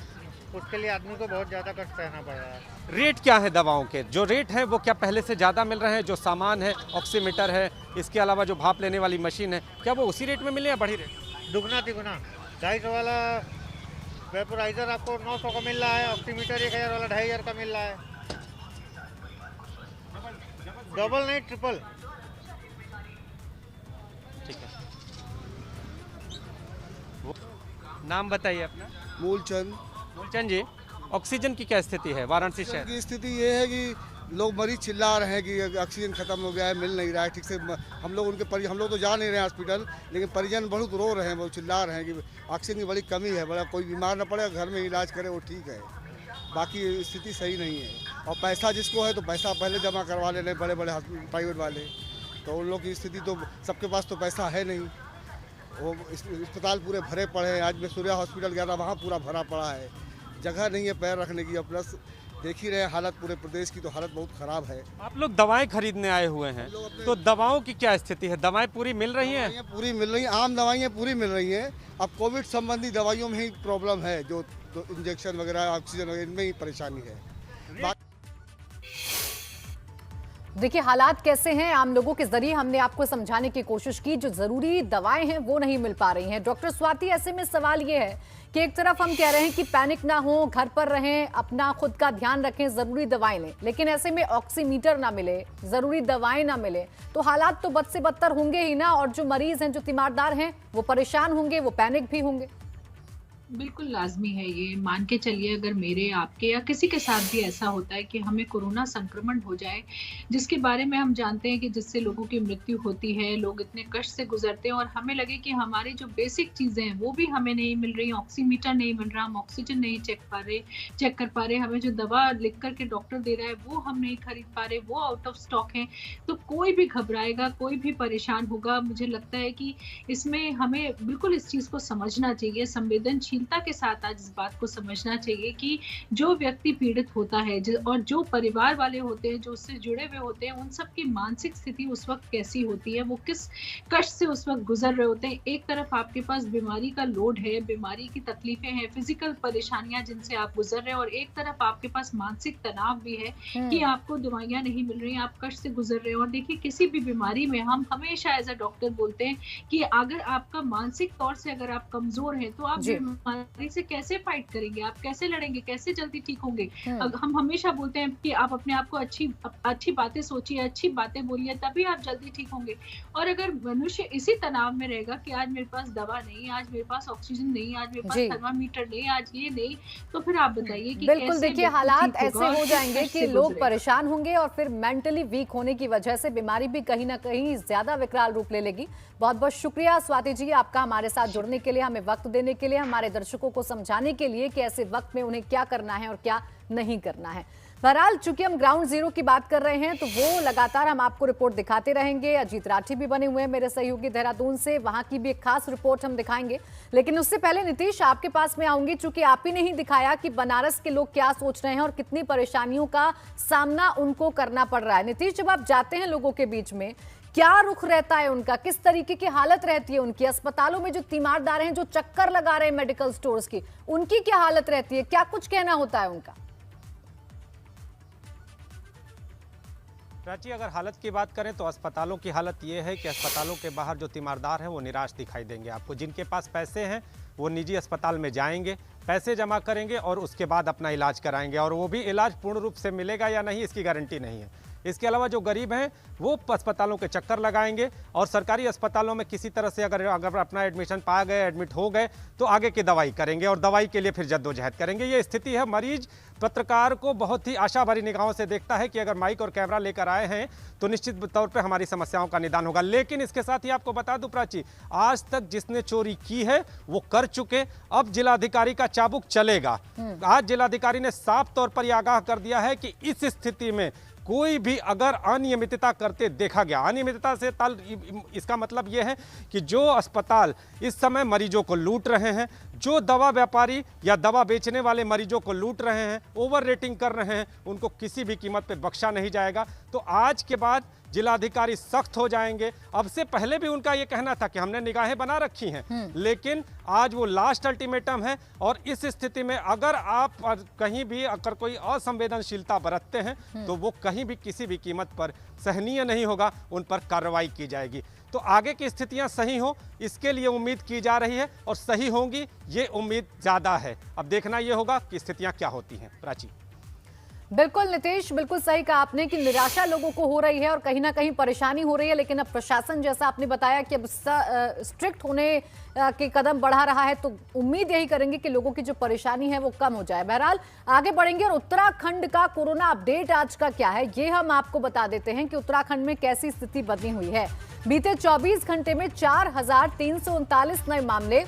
उसके लिए आदमी को बहुत ज़्यादा कष्ट सहना पड़ रहा है। रेट क्या है दवाओं के? जो रेट है वो क्या पहले से ज़्यादा मिल रहे हैं? जो सामान है, ऑक्सीमीटर है, इसके अलावा जो भाप लेने वाली मशीन है, क्या वो उसी रेट में मिले या बढ़ी रेट? दुगना तिगुना। 250 वाला वेपोराइजर आपको 900 का मिल रहा है, ऑक्सीमीटर 1000 वाला 2500 का मिल रहा है। डबल नहीं, ट्रिपल। ठीक है, नाम बताइए अपना। मूलचंद। मूलचंद जी, ऑक्सीजन की क्या स्थिति है वाराणसी शहर की? स्थिति ये है कि लोग मरीज चिल्ला रहे हैं कि ऑक्सीजन खत्म हो गया है, मिल नहीं रहा है ठीक से। हम लोग हम लोग तो जा नहीं रहे हैं हॉस्पिटल, लेकिन परिजन बहुत रो रहे हैं, वो चिल्ला रहे हैं कि ऑक्सीजन की बड़ी कमी है। बड़ा कोई बीमार न पड़े, घर में इलाज करे, वो ठीक है। बाकी स्थिति सही नहीं है। और पैसा जिसको है तो पैसा पहले जमा करवा ले रहे बड़े बड़े प्राइवेट वाले, तो उन लोग की स्थिति तो सबके पास तो पैसा है नहीं। वो अस्पताल पूरे भरे पड़े हैं। आज मैं सूर्या हॉस्पिटल गया था, वहाँ पूरा भरा पड़ा है, जगह नहीं है पैर रखने की। प्लस देख ही रहे हालत, पूरे प्रदेश की तो हालत बहुत ख़राब है। आप लोग दवाएं खरीदने आए हुए हैं, तो दवाओं की क्या स्थिति है? दवाएं पूरी मिल रही हैं? पूरी मिल रही हैं, आम दवाइयाँ पूरी मिल रही हैं। अब कोविड संबंधी दवाइयों में ही प्रॉब्लम है, जो इंजेक्शन वगैरह, ऑक्सीजन वगैरह, इनमें ही परेशानी है। देखिए हालात कैसे हैं, आम लोगों के जरिए हमने आपको समझाने की कोशिश की। जो जरूरी दवाएं हैं वो नहीं मिल पा रही हैं। डॉक्टर स्वाति, ऐसे में सवाल ये है कि एक तरफ हम कह रहे हैं कि पैनिक ना हो, घर पर रहें, अपना खुद का ध्यान रखें, जरूरी दवाएं लें, लेकिन ऐसे में ऑक्सीमीटर ना मिले, जरूरी दवाएं ना मिले तो हालात तो बद से बदतर होंगे ही ना। और जो मरीज हैं, जो तीमारदार हैं, वो परेशान होंगे, वो पैनिक भी होंगे। बिल्कुल लाजमी है ये। मान के चलिए अगर मेरे, आपके या किसी के साथ भी ऐसा होता है कि हमें कोरोना संक्रमण हो जाए, जिसके बारे में हम जानते हैं कि जिससे लोगों की मृत्यु होती है, लोग इतने कष्ट से गुजरते हैं, और हमें लगे कि हमारी जो बेसिक चीज़ें हैं वो भी हमें नहीं मिल रही, ऑक्सीमीटर नहीं मिल रहा, हम ऑक्सीजन नहीं चेक कर पा रहे, हमें जो दवा लिख कर के डॉक्टर दे रहा है वो हम नहीं खरीद पा रहे, वो आउट ऑफ स्टॉक है, तो कोई भी घबराएगा, कोई भी परेशान होगा। मुझे लगता है कि इसमें हमें बिल्कुल इस चीज़ को समझना चाहिए, संवेदनशील के साथ आज इस बात को समझना चाहिए कि जो व्यक्ति पीड़ित होता है और जो परिवार वाले होते हैं, जो उससे जुड़े हुए होते हैं, उन सब की मानसिक स्थिति उस वक्त कैसी होती है, वो किस कष्ट से उस वक्त गुजर रहे होते हैं। एक तरफ आपके पास बीमारी का लोड है, बीमारी की तकलीफें हैं, फिजिकल परेशानियां जिनसे आप गुजर रहे हैं, और एक तरफ आपके पास मानसिक तनाव भी है कि आपको दवाइयां नहीं मिल रही, आप कष्ट से गुजर रहे हैं। और देखिए किसी भी बीमारी में हम हमेशा एज अ डॉक्टर बोलते हैं कि अगर आपका मानसिक तौर से अगर आप कमजोर हैं तो आप बीमारी से कैसे फाइट करेंगे, आप कैसे लड़ेंगे, कैसे जल्दी ठीक होंगे। हम हमेशा बोलते हैं कि आप अपने आप को अच्छी बातें सोचिए, अच्छी बातें बोलिए, तभी आप जल्दी ठीक होंगे। और अगर मनुष्य इसी तनाव में रहेगा कि आज मेरे पास दवा नहीं, आज मेरे पास ऑक्सीजन नहीं, आज मेरे पास थर्मामीटर नहीं, आज ये नहीं, तो फिर आप बताइए कि बिल्कुल देखिए हालात ऐसे हो जाएंगे कि लोग परेशान होंगे और फिर मेंटली वीक होने की वजह से बीमारी भी कहीं ना कहीं ज्यादा विकराल रूप ले लेगी। बहुत बहुत शुक्रिया स्वाति जी आपका हमारे साथ जुड़ने के लिए, हमें वक्त देने के लिए, हमारे दर्शकों को समझाने के लिए कि ऐसे वक्त में उन्हें क्या करना है और क्या नहीं करना है। बहरहाल चूंकि हम ग्राउंड जीरो की बात कर रहे हैं तो वो लगातार हम आपको रिपोर्ट दिखाते रहेंगे। अजीत राठी भी बने हुए हैं मेरे सहयोगी देहरादून से, वहां की भी एक खास रिपोर्ट हम दिखाएंगे। लेकिन उससे पहले नीतीश आपके पास में आऊंगी, चूंकि आप ही नहीं दिखाया कि बनारस के लोग क्या सोच रहे हैं और कितनी परेशानियों का सामना उनको करना पड़ रहा है। नीतीश, जब आप जाते हैं लोगों के बीच में, क्या रुख रहता है उनका, किस तरीके की हालत रहती है उनकी? अस्पतालों में जो तीमारदार हैं, जो चक्कर लगा रहे हैं मेडिकल स्टोर्स की, उनकी क्या हालत रहती है, क्या कुछ कहना होता है उनका? प्राची, अगर हालत की बात करें तो अस्पतालों की हालत ये है कि अस्पतालों के बाहर जो तीमारदार हैं वो निराश दिखाई देंगे आपको। जिनके पास पैसे हैं वो निजी अस्पताल में जाएंगे, पैसे जमा करेंगे और उसके बाद अपना इलाज कराएंगे, और वो भी इलाज पूर्ण रूप से मिलेगा या नहीं इसकी गारंटी नहीं है। इसके अलावा जो गरीब हैं वो अस्पतालों के चक्कर लगाएंगे और सरकारी अस्पतालों में किसी तरह से अगर अपना एडमिशन पा गए, एडमिट हो गए, तो आगे की दवाई करेंगे और दवाई के लिए फिर जद्दोजहद करेंगे। ये स्थिति है। मरीज पत्रकार को बहुत ही आशा भरी निगाहों से देखता है कि अगर माइक और कैमरा लेकर आए हैं तो निश्चित तौर पर हमारी समस्याओं का निदान होगा। लेकिन इसके साथ ही आपको बता दूं प्राची, आज तक जिसने चोरी की है वो कर चुके, अब जिलाधिकारी का चाबुक चलेगा। आज जिलाधिकारी ने साफ तौर पर यह आगाह कर दिया है कि इस स्थिति में कोई भी अगर अनियमितता करते देखा गया, अनियमितता से इसका मतलब यह है कि जो अस्पताल इस समय मरीजों को लूट रहे हैं, जो दवा व्यापारी या दवा बेचने वाले मरीजों को लूट रहे हैं, ओवर रेटिंग कर रहे हैं, उनको किसी भी कीमत पे बख्शा नहीं जाएगा। तो आज के बाद जिलाधिकारी सख्त हो जाएंगे। अब से पहले भी उनका ये कहना था कि हमने निगाहें बना रखी हैं, लेकिन आज वो लास्ट अल्टीमेटम है। और इस स्थिति में अगर आप कहीं भी अगर कोई असंवेदनशीलता बरतते हैं तो वो कहीं भी किसी भी कीमत पर सहनीय नहीं होगा, उन पर कार्रवाई की जाएगी। तो आगे की स्थितियां सही हो, इसके लिए उम्मीद की जा रही है और सही होंगी ये उम्मीद ज़्यादा है। अब देखना ये होगा कि स्थितियां क्या होती हैं। प्राची, बिल्कुल नीतीश, बिल्कुल सही कहा आपने कि निराशा लोगों को हो रही है और कहीं ना कहीं परेशानी हो रही है। लेकिन अब प्रशासन, जैसा आपने बताया कि अब स्ट्रिक्ट होने के कदम बढ़ा रहा है, तो उम्मीद यही करेंगे कि लोगों की जो परेशानी है वो कम हो जाए। बहरहाल आगे बढ़ेंगे और उत्तराखंड का कोरोना अपडेट आज का क्या है ये हम आपको बता देते हैं कि उत्तराखंड में कैसी स्थिति बनी हुई है। बीते 24 घंटे में 4,339 नए मामले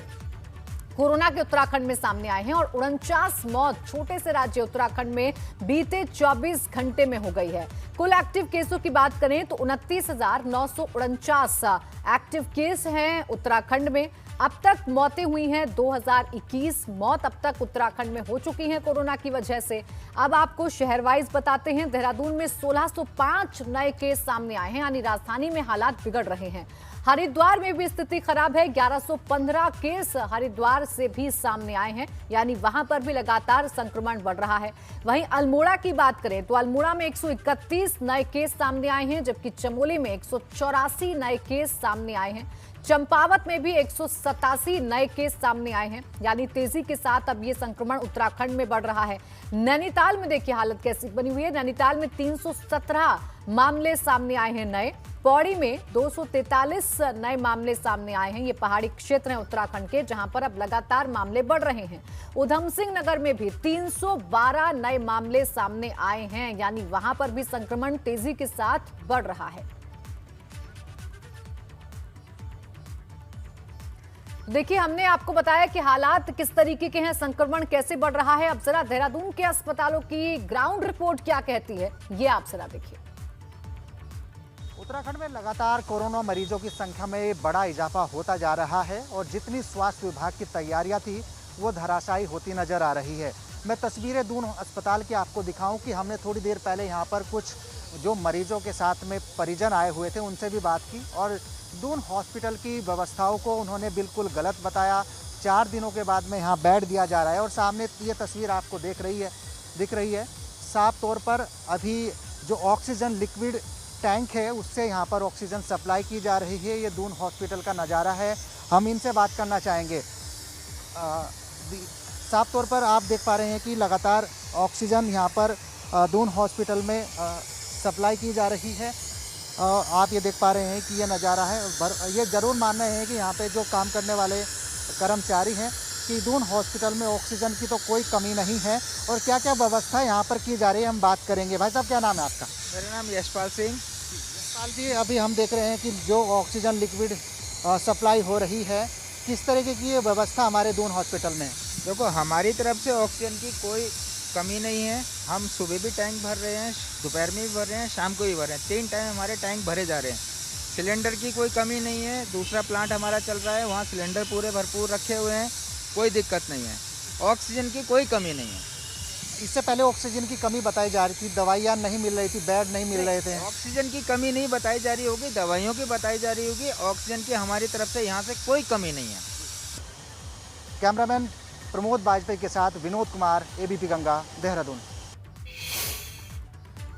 कोरोना के उत्तराखंड में सामने आए हैं और 49 मौत छोटे से राज्य उत्तराखंड में बीते 24 घंटे में हो गई है। कुल एक्टिव केसों की बात करें तो 29,949 एक्टिव केस हैं उत्तराखंड में। अब तक मौतें हुई हैं 2021 मौत अब तक उत्तराखंड में हो चुकी हैं कोरोना की वजह से। अब आपको शहर वाइज बताते हैं। देहरादून में 1605 नए केस सामने आए हैं, यानी राजधानी में हालात बिगड़ रहे हैं। हरिद्वार में भी स्थिति खराब है। 1115 केस हरिद्वार से भी सामने आए हैं, यानी वहां पर भी लगातार संक्रमण बढ़ रहा है। वहीं अल्मोड़ा की बात करें तो अल्मोड़ा में 131 नए केस सामने आए हैं, जबकि चमोली में 184 नए केस सामने आए हैं। चंपावत में भी 187 नए केस सामने आए हैं, यानी तेजी के साथ अब ये संक्रमण उत्तराखंड में बढ़ रहा है। नैनीताल में देखिए हालत कैसी बनी हुई है। नैनीताल में 317 मामले सामने आए हैं नए। पौड़ी में 243 नए मामले सामने आए हैं। ये पहाड़ी क्षेत्र हैं उत्तराखंड के, जहां पर अब लगातार मामले बढ़ रहे हैं। उधम सिंह नगर में भी 312 नए मामले सामने आए हैं, यानी वहां पर भी संक्रमण तेजी के साथ बढ़ रहा है। देखिए, हमने आपको बताया कि हालात किस तरीके के हैं, संक्रमण कैसे बढ़ रहा है। अब जरा देहरादून के अस्पतालों की ग्राउंड रिपोर्ट क्या कहती है, ये आप जरा देखिए। उत्तराखंड में लगातार कोरोना मरीजों की संख्या में बड़ा इजाफा होता जा रहा है और जितनी स्वास्थ्य विभाग की तैयारियां थी वो धराशायी होती नजर आ रही है। मैं तस्वीरें दून अस्पताल की आपको दिखाऊं कि हमने थोड़ी देर पहले यहाँ पर कुछ जो मरीजों के साथ में परिजन आए हुए थे उनसे भी बात की और दून हॉस्पिटल की व्यवस्थाओं को उन्होंने बिल्कुल गलत बताया। 4 दिनों के बाद में यहाँ बेड दिया जा रहा है और सामने ये तस्वीर आपको दिख रही है। साफ तौर पर अभी जो ऑक्सीजन लिक्विड टैंक है उससे यहाँ पर ऑक्सीजन सप्लाई की जा रही है। ये दून हॉस्पिटल का नज़ारा है। हम इनसे बात करना चाहेंगे। साफ तौर पर आप देख पा रहे हैं कि लगातार ऑक्सीजन यहाँ पर दून हॉस्पिटल में सप्लाई की जा रही है। आप ये देख पा रहे हैं कि ये नज़ारा है। ये ज़रूर मानना है कि यहाँ पे जो काम करने वाले कर्मचारी हैं कि दून हॉस्पिटल में ऑक्सीजन की तो कोई कमी नहीं है और क्या क्या व्यवस्था यहाँ पर की जा रही है हम बात करेंगे। भाई साहब, क्या नाम है आपका? मेरा नाम यशपाल सिंह। यशपाल जी, अभी हम देख रहे हैं कि जो ऑक्सीजन लिक्विड सप्लाई हो रही है, किस तरीके की ये व्यवस्था हमारे दून हॉस्पिटल में है? देखो, हमारी तरफ से ऑक्सीजन की कोई कमी नहीं है। हम सुबह भी टैंक भर रहे हैं, दोपहर में भी भर रहे हैं, शाम को भी भर रहे हैं। 3 टाइम हमारे टैंक भरे जा रहे हैं। सिलेंडर की कोई कमी नहीं है। दूसरा प्लांट हमारा चल रहा है, वहाँ सिलेंडर पूरे भरपूर रखे हुए हैं, कोई दिक्कत नहीं है। ऑक्सीजन की कोई कमी नहीं है। इससे पहले ऑक्सीजन की कमी बताई जा रही थी, दवाइयाँ नहीं मिल रही थी, बेड नहीं मिल रहे थे। ऑक्सीजन की कमी नहीं बताई जा रही होगी, दवाइयों की बताई जा रही होगी। ऑक्सीजन की हमारी तरफ से यहाँ से कोई कमी नहीं है। कैमरामैन प्रमोद बाजपेयी के साथ विनोद कुमार, एबीपी गंगा, देहरादून।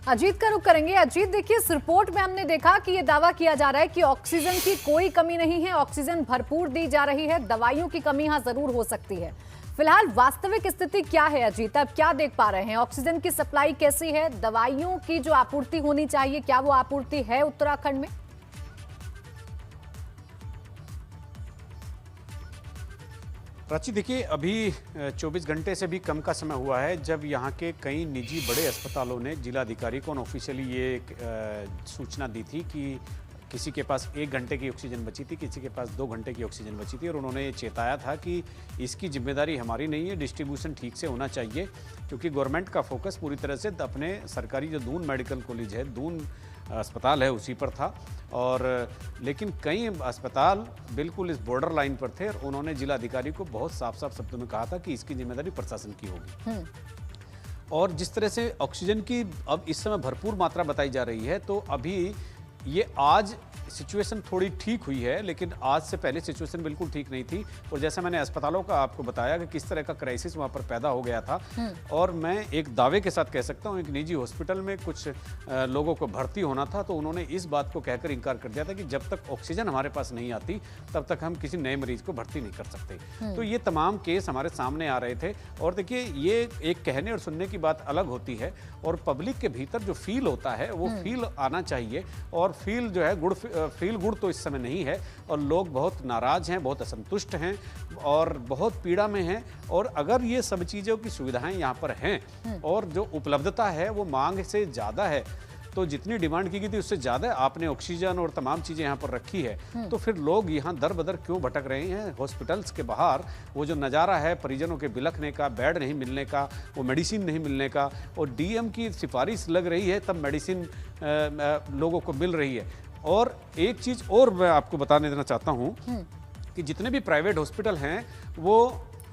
अजीत का रुख करेंगे। अजीत, देखिए, इस रिपोर्ट में हमने देखा कि ये दावा किया जा रहा है कि ऑक्सीजन की कोई कमी नहीं है, ऑक्सीजन भरपूर दी जा रही है, दवाइयों की कमी यहाँ जरूर हो सकती है। फिलहाल वास्तविक स्थिति क्या है अजीत? अब क्या देख पा रहे हैं? ऑक्सीजन की सप्लाई कैसी है? दवाइयों की जो आपूर्ति होनी चाहिए, क्या वो आपूर्ति है उत्तराखंड में? प्राची, देखिए, अभी 24 घंटे से भी कम का समय हुआ है जब यहाँ के कई निजी बड़े अस्पतालों ने जिलाधिकारी को ऑफिशियली ये सूचना दी थी कि किसी के पास 1 घंटे की ऑक्सीजन बची थी, किसी के पास 2 घंटे की ऑक्सीजन बची थी और उन्होंने ये चेताया था कि इसकी जिम्मेदारी हमारी नहीं है, डिस्ट्रीब्यूशन ठीक से होना चाहिए, क्योंकि गवर्नमेंट का फोकस पूरी तरह से अपने सरकारी जो दून मेडिकल कॉलेज है, दून अस्पताल है, उसी पर था। और लेकिन कई अस्पताल बिल्कुल इस बॉर्डर लाइन पर थे और उन्होंने जिलाधिकारी को बहुत साफ साफ शब्दों में कहा था कि इसकी जिम्मेदारी प्रशासन की होगी। और जिस तरह से ऑक्सीजन की अब इस समय भरपूर मात्रा बताई जा रही है, तो अभी ये आज सिचुएशन थोड़ी ठीक हुई है, लेकिन आज से पहले सिचुएशन बिल्कुल ठीक नहीं थी। और जैसा मैंने अस्पतालों का आपको बताया कि किस तरह का क्राइसिस वहाँ पर पैदा हो गया था, और मैं एक दावे के साथ कह सकता हूँ, एक निजी हॉस्पिटल में कुछ लोगों को भर्ती होना था, तो उन्होंने इस बात को कहकर इनकार कर दिया था कि जब तक ऑक्सीजन हमारे पास नहीं आती तब तक हम किसी नए मरीज को भर्ती नहीं कर सकते। तो ये तमाम केस हमारे सामने आ रहे थे। और देखिए, ये एक कहने और सुनने की बात अलग होती है और पब्लिक के भीतर जो फील होता है वो फील आना चाहिए। और फील जो है फील गुड तो इस समय नहीं है और लोग बहुत नाराज हैं, बहुत असंतुष्ट हैं और बहुत पीड़ा में हैं। और अगर ये सब चीज़ों की सुविधाएं यहाँ पर हैं और जो उपलब्धता है वो मांग से ज़्यादा है, तो जितनी डिमांड की गई थी उससे ज़्यादा आपने ऑक्सीजन और तमाम चीज़ें यहाँ पर रखी है, तो फिर लोग यहाँ दर बदर क्यों भटक रहे हैं? हॉस्पिटल्स के बाहर वो जो नज़ारा है परिजनों के बिलखने का, बेड नहीं मिलने का, वो मेडिसिन नहीं मिलने का, और डीएम की सिफारिश लग रही है तब मेडिसिन लोगों को मिल रही है। और एक चीज़ और मैं आपको बताने देना चाहता हूँ कि जितने भी प्राइवेट हॉस्पिटल हैं वो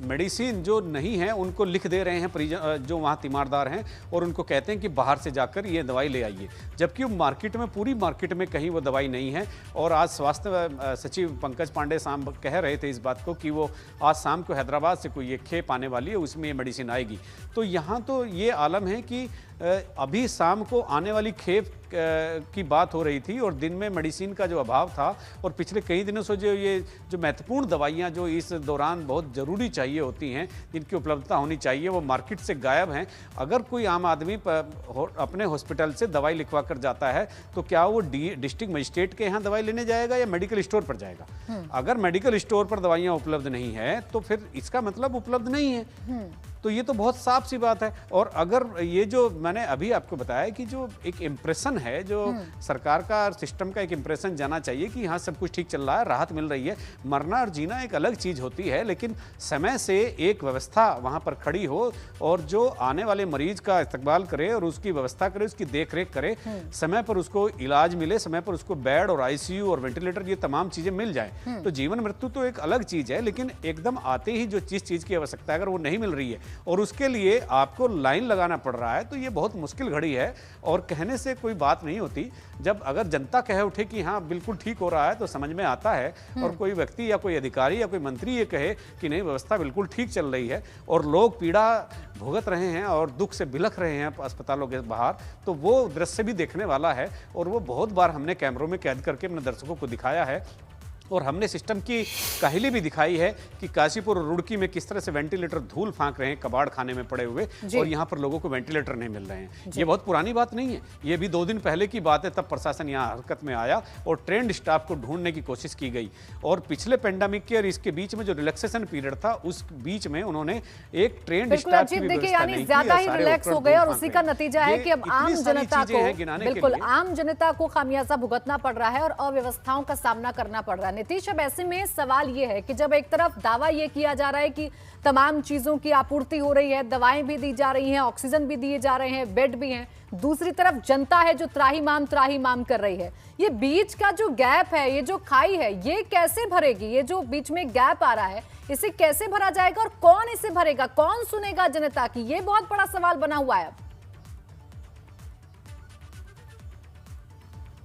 मेडिसिन जो नहीं है उनको लिख दे रहे हैं परिजन जो वहाँ तीमारदार हैं, और उनको कहते हैं कि बाहर से जाकर ये दवाई ले आइए, जबकि मार्केट में, पूरी मार्केट में कहीं वो दवाई नहीं है। और आज स्वास्थ्य सचिव पंकज पांडे शाम कह रहे थे इस बात को कि वो आज शाम को हैदराबाद से कोई एक खेप आने वाली है, उसमें ये मेडिसिन आएगी। तो यहाँ तो ये आलम है कि अभी शाम को आने वाली खेप की बात हो रही थी और दिन में मेडिसिन का जो अभाव था, और पिछले कई दिनों से जो महत्वपूर्ण दवाइयाँ जो इस दौरान बहुत ज़रूरी चाहिए होती हैं, जिनकी उपलब्धता होनी चाहिए, वो मार्केट से गायब हैं। अगर कोई आम आदमी अपने हॉस्पिटल से दवाई लिखवा कर जाता है तो क्या वो डिस्ट्रिक्ट मजिस्ट्रेट के यहाँ दवाई लेने जाएगा या मेडिकल स्टोर पर जाएगा? अगर मेडिकल स्टोर पर दवाइयाँ उपलब्ध नहीं है तो फिर इसका मतलब उपलब्ध नहीं है। तो ये तो बहुत साफ सी बात है। और अगर ये जो मैंने अभी आपको बताया कि जो एक इम्प्रेशन है, जो सरकार का सिस्टम का एक इम्प्रेशन जाना चाहिए कि हाँ सब कुछ ठीक चल रहा है, राहत मिल रही है। मरना और जीना एक अलग चीज़ होती है, लेकिन समय से एक व्यवस्था वहाँ पर खड़ी हो और जो आने वाले मरीज का इस्तकबाल करे और उसकी व्यवस्था करे, उसकी देख रेख करे, समय पर उसको इलाज मिले, समय पर उसको बेड और ICU और वेंटिलेटर, ये तमाम चीज़ें मिल जाए। तो जीवन मृत्यु तो एक अलग चीज़ है, लेकिन एकदम आते ही जो जिस चीज़ की आवश्यकता है अगर वो नहीं मिल रही है और उसके लिए आपको लाइन लगाना पड़ रहा है, तो ये बहुत मुश्किल घड़ी है। और कहने से कोई बात नहीं होती, जब अगर जनता कहे उठे कि हाँ बिल्कुल ठीक हो रहा है तो समझ में आता है। और कोई व्यक्ति या कोई अधिकारी या कोई मंत्री ये कहे कि नहीं व्यवस्था बिल्कुल ठीक चल रही है और लोग पीड़ा भुगत रहे हैं और दुख से बिलख रहे हैं अस्पतालों के बाहर, तो वो दृश्य भी देखने वाला है। और वो बहुत बार हमने कैमरों में कैद करके अपने दर्शकों को दिखाया है। और हमने सिस्टम की काहिली भी दिखाई है कि काशीपुर और रुड़की में किस तरह से वेंटिलेटर धूल फांक रहे हैं कबाड़ खाने में पड़े हुए, और यहाँ पर लोगों को वेंटिलेटर नहीं मिल रहे हैं। ये बहुत पुरानी बात नहीं है, ये भी 2 दिन पहले की बात है। तब प्रशासन यहाँ हरकत में आया और ट्रेंड स्टाफ को ढूंढने की कोशिश की गई। और पिछले पेंडेमिक के और इसके बीच में जो रिलैक्सेशन पीरियड था, उस बीच में उन्होंने एक ट्रेंड स्टाफ की व्यवस्था नहीं की। ज्यादा ही रिलैक्स हो गए और उसी का नतीजा है कि अब आम जनता को, बिल्कुल आम जनता को खामियाजा भुगतना पड़ रहा है और अव्यवस्थाओं का सामना करना पड़ रहा है। नीतीश, अब ऐसे में सवाल ये है कि जब एक तरफ दावा ये किया जा रहा है कि तमाम चीजों की आपूर्ति हो रही है, दवाएं भी दी जा रही हैं, ऑक्सीजन भी दिए जा रहे हैं, बेड भी हैं, दूसरी तरफ जनता है जो त्राहिमाम कर रही है। ये बीच का जो गैप है, ये जो खाई है, ये कैसे भरेगी? ये जो बीच में गैप आ रहा है, इसे कैसे भरा जाएगा और कौन इसे भरेगा? कौन सुनेगा जनता की? ये बहुत बड़ा सवाल बना हुआ है।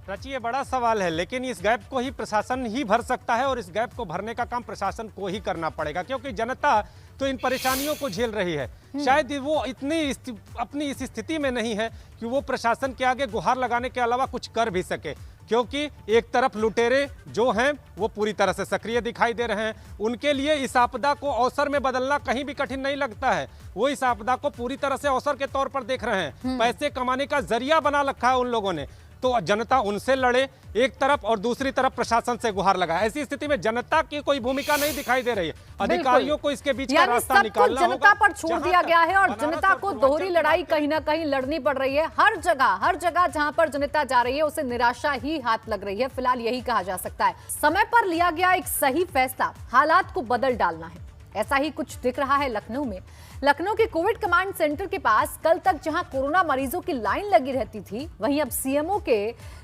प्राची, ये बड़ा सवाल है, लेकिन इस गैप को ही प्रशासन ही भर सकता है और इस गैप को भरने का काम प्रशासन को ही करना पड़ेगा, क्योंकि जनता तो इन परेशानियों को झेल रही है। शायद वो इतनी अपनी इस स्थिति में नहीं है कि वो प्रशासन के आगे गुहार लगाने के अलावा कुछ कर भी सके, क्योंकि एक तरफ लुटेरे जो हैं वो पूरी तरह से सक्रिय दिखाई दे रहे हैं। उनके लिए इस आपदा को अवसर में बदलना कहीं भी कठिन नहीं लगता है। वो इस आपदा को पूरी तरह से अवसर के तौर पर देख रहे हैं। पैसे कमाने का जरिया बना रखा है उन लोगों ने। तो जनता उनसे लड़े एक तरफ और दूसरी तरफ प्रशासन से गुहार लगा। ऐसी स्थिति में जनता की कोई भूमिका नहीं दिखाई दे रही है। अधिकारियों को इसके बीच का रास्ता निकालना होगा। जनता पर छोड़ दिया गया है और जनता को दोहरी लड़ाई कहीं ना कहीं लड़नी पड़ रही है। हर जगह जहां पर जनता जा रही है उसे निराशा ही हाथ लग रही है। फिलहाल यही कहा जा सकता है, समय पर लिया गया एक सही फैसला हालात को बदल डालना है। ऐसा ही कुछ दिख रहा है लखनऊ में। लखनऊ के कोविड कमांड सेंटर के पास कल तक जहां कोरोना मरीजों की लाइन लगी रहती थी, वहीं अब सीएमओ के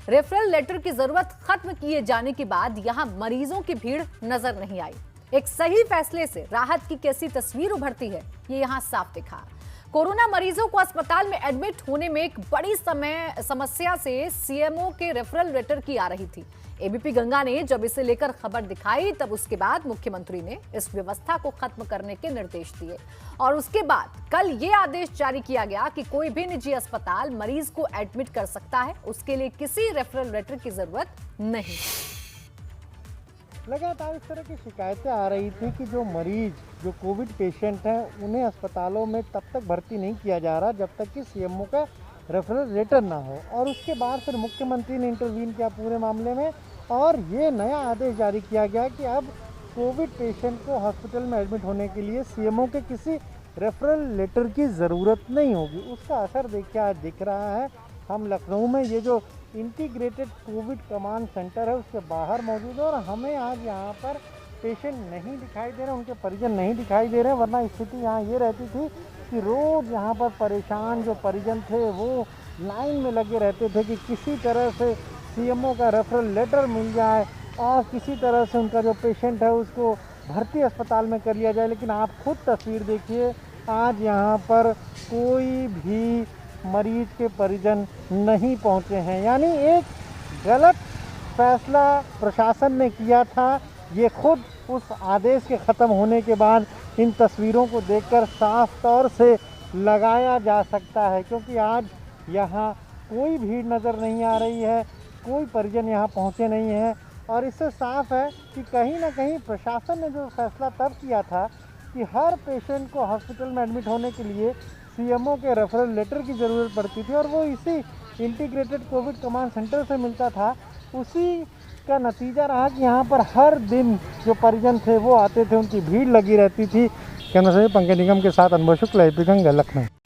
रेफरल लेटर की जरूरत खत्म किए जाने के बाद यहां मरीजों की भीड़ नजर नहीं आई। एक सही फैसले से राहत की कैसी तस्वीर उभरती है, ये यहां साफ दिखा। कोरोना मरीजों को अस्पताल में एडमिट होने में एक बड़ी समस्या से सीएमओ के रेफरल लेटर की आ रही थी। एबीपी गंगा ने जब इसे लेकर खबर दिखाई, तब उसके बाद मुख्यमंत्री ने इस व्यवस्था को खत्म करने के निर्देश दिए और उसके बाद कल ये आदेश जारी किया गया कि कोई भी निजी अस्पताल मरीज को एडमिट कर सकता है, उसके लिए किसी रेफरल लेटर की जरूरत नहीं। लगातार इस तरह की शिकायतें आ रही थी कि जो मरीज जो कोविड पेशेंट हैं उन्हें अस्पतालों में तब तक भर्ती नहीं किया जा रहा जब तक कि सीएमओ का रेफरल लेटर ना हो। और उसके बाद फिर मुख्यमंत्री ने इंटरवीन किया पूरे मामले में और ये नया आदेश जारी किया गया कि अब कोविड पेशेंट को हॉस्पिटल में एडमिट होने के लिए सीएमओ के किसी रेफरल लेटर की ज़रूरत नहीं होगी। उसका असर देखिए आज दिख रहा है। हम लखनऊ में ये जो इंटीग्रेटेड कोविड कमांड सेंटर है उसके बाहर मौजूद है और हमें आज यहाँ पर पेशेंट नहीं दिखाई दे रहे, उनके परिजन नहीं दिखाई दे रहे, वरना स्थिति यहाँ ये रहती थी कि रोज़ यहाँ पर परेशान जो परिजन थे वो लाइन में लगे रहते थे कि किसी तरह से सीएमओ का रेफरल लेटर मिल जाए और किसी तरह से उनका जो पेशेंट है उसको भर्ती अस्पताल में कर लिया जाए, लेकिन आप खुद तस्वीर देखिए, आज यहाँ पर कोई भी मरीज के परिजन नहीं पहुँचे हैं। यानी एक गलत फैसला प्रशासन ने किया था। ये खुद उस आदेश के ख़त्म होने के बाद इन तस्वीरों को देखकर साफ तौर से लगाया जा सकता है, क्योंकि आज यहाँ कोई भीड़ नज़र नहीं आ रही है, कोई परिजन यहाँ पहुँचे नहीं हैं। और इससे साफ है कि कहीं ना कहीं प्रशासन ने जो फैसला तब किया था कि हर पेशेंट को हॉस्पिटल में एडमिट होने के लिए सीएमओ के रेफरल लेटर की ज़रूरत पड़ती थी और वो इसी इंटीग्रेटेड कोविड कमांड सेंटर से मिलता था, उसी का नतीजा रहा कि यहाँ पर हर दिन जो परिजन थे वो आते थे, उनकी भीड़ लगी रहती थी। कैमरा से पंकज निगम के साथ अनुभव शुक्ला, लखनऊ।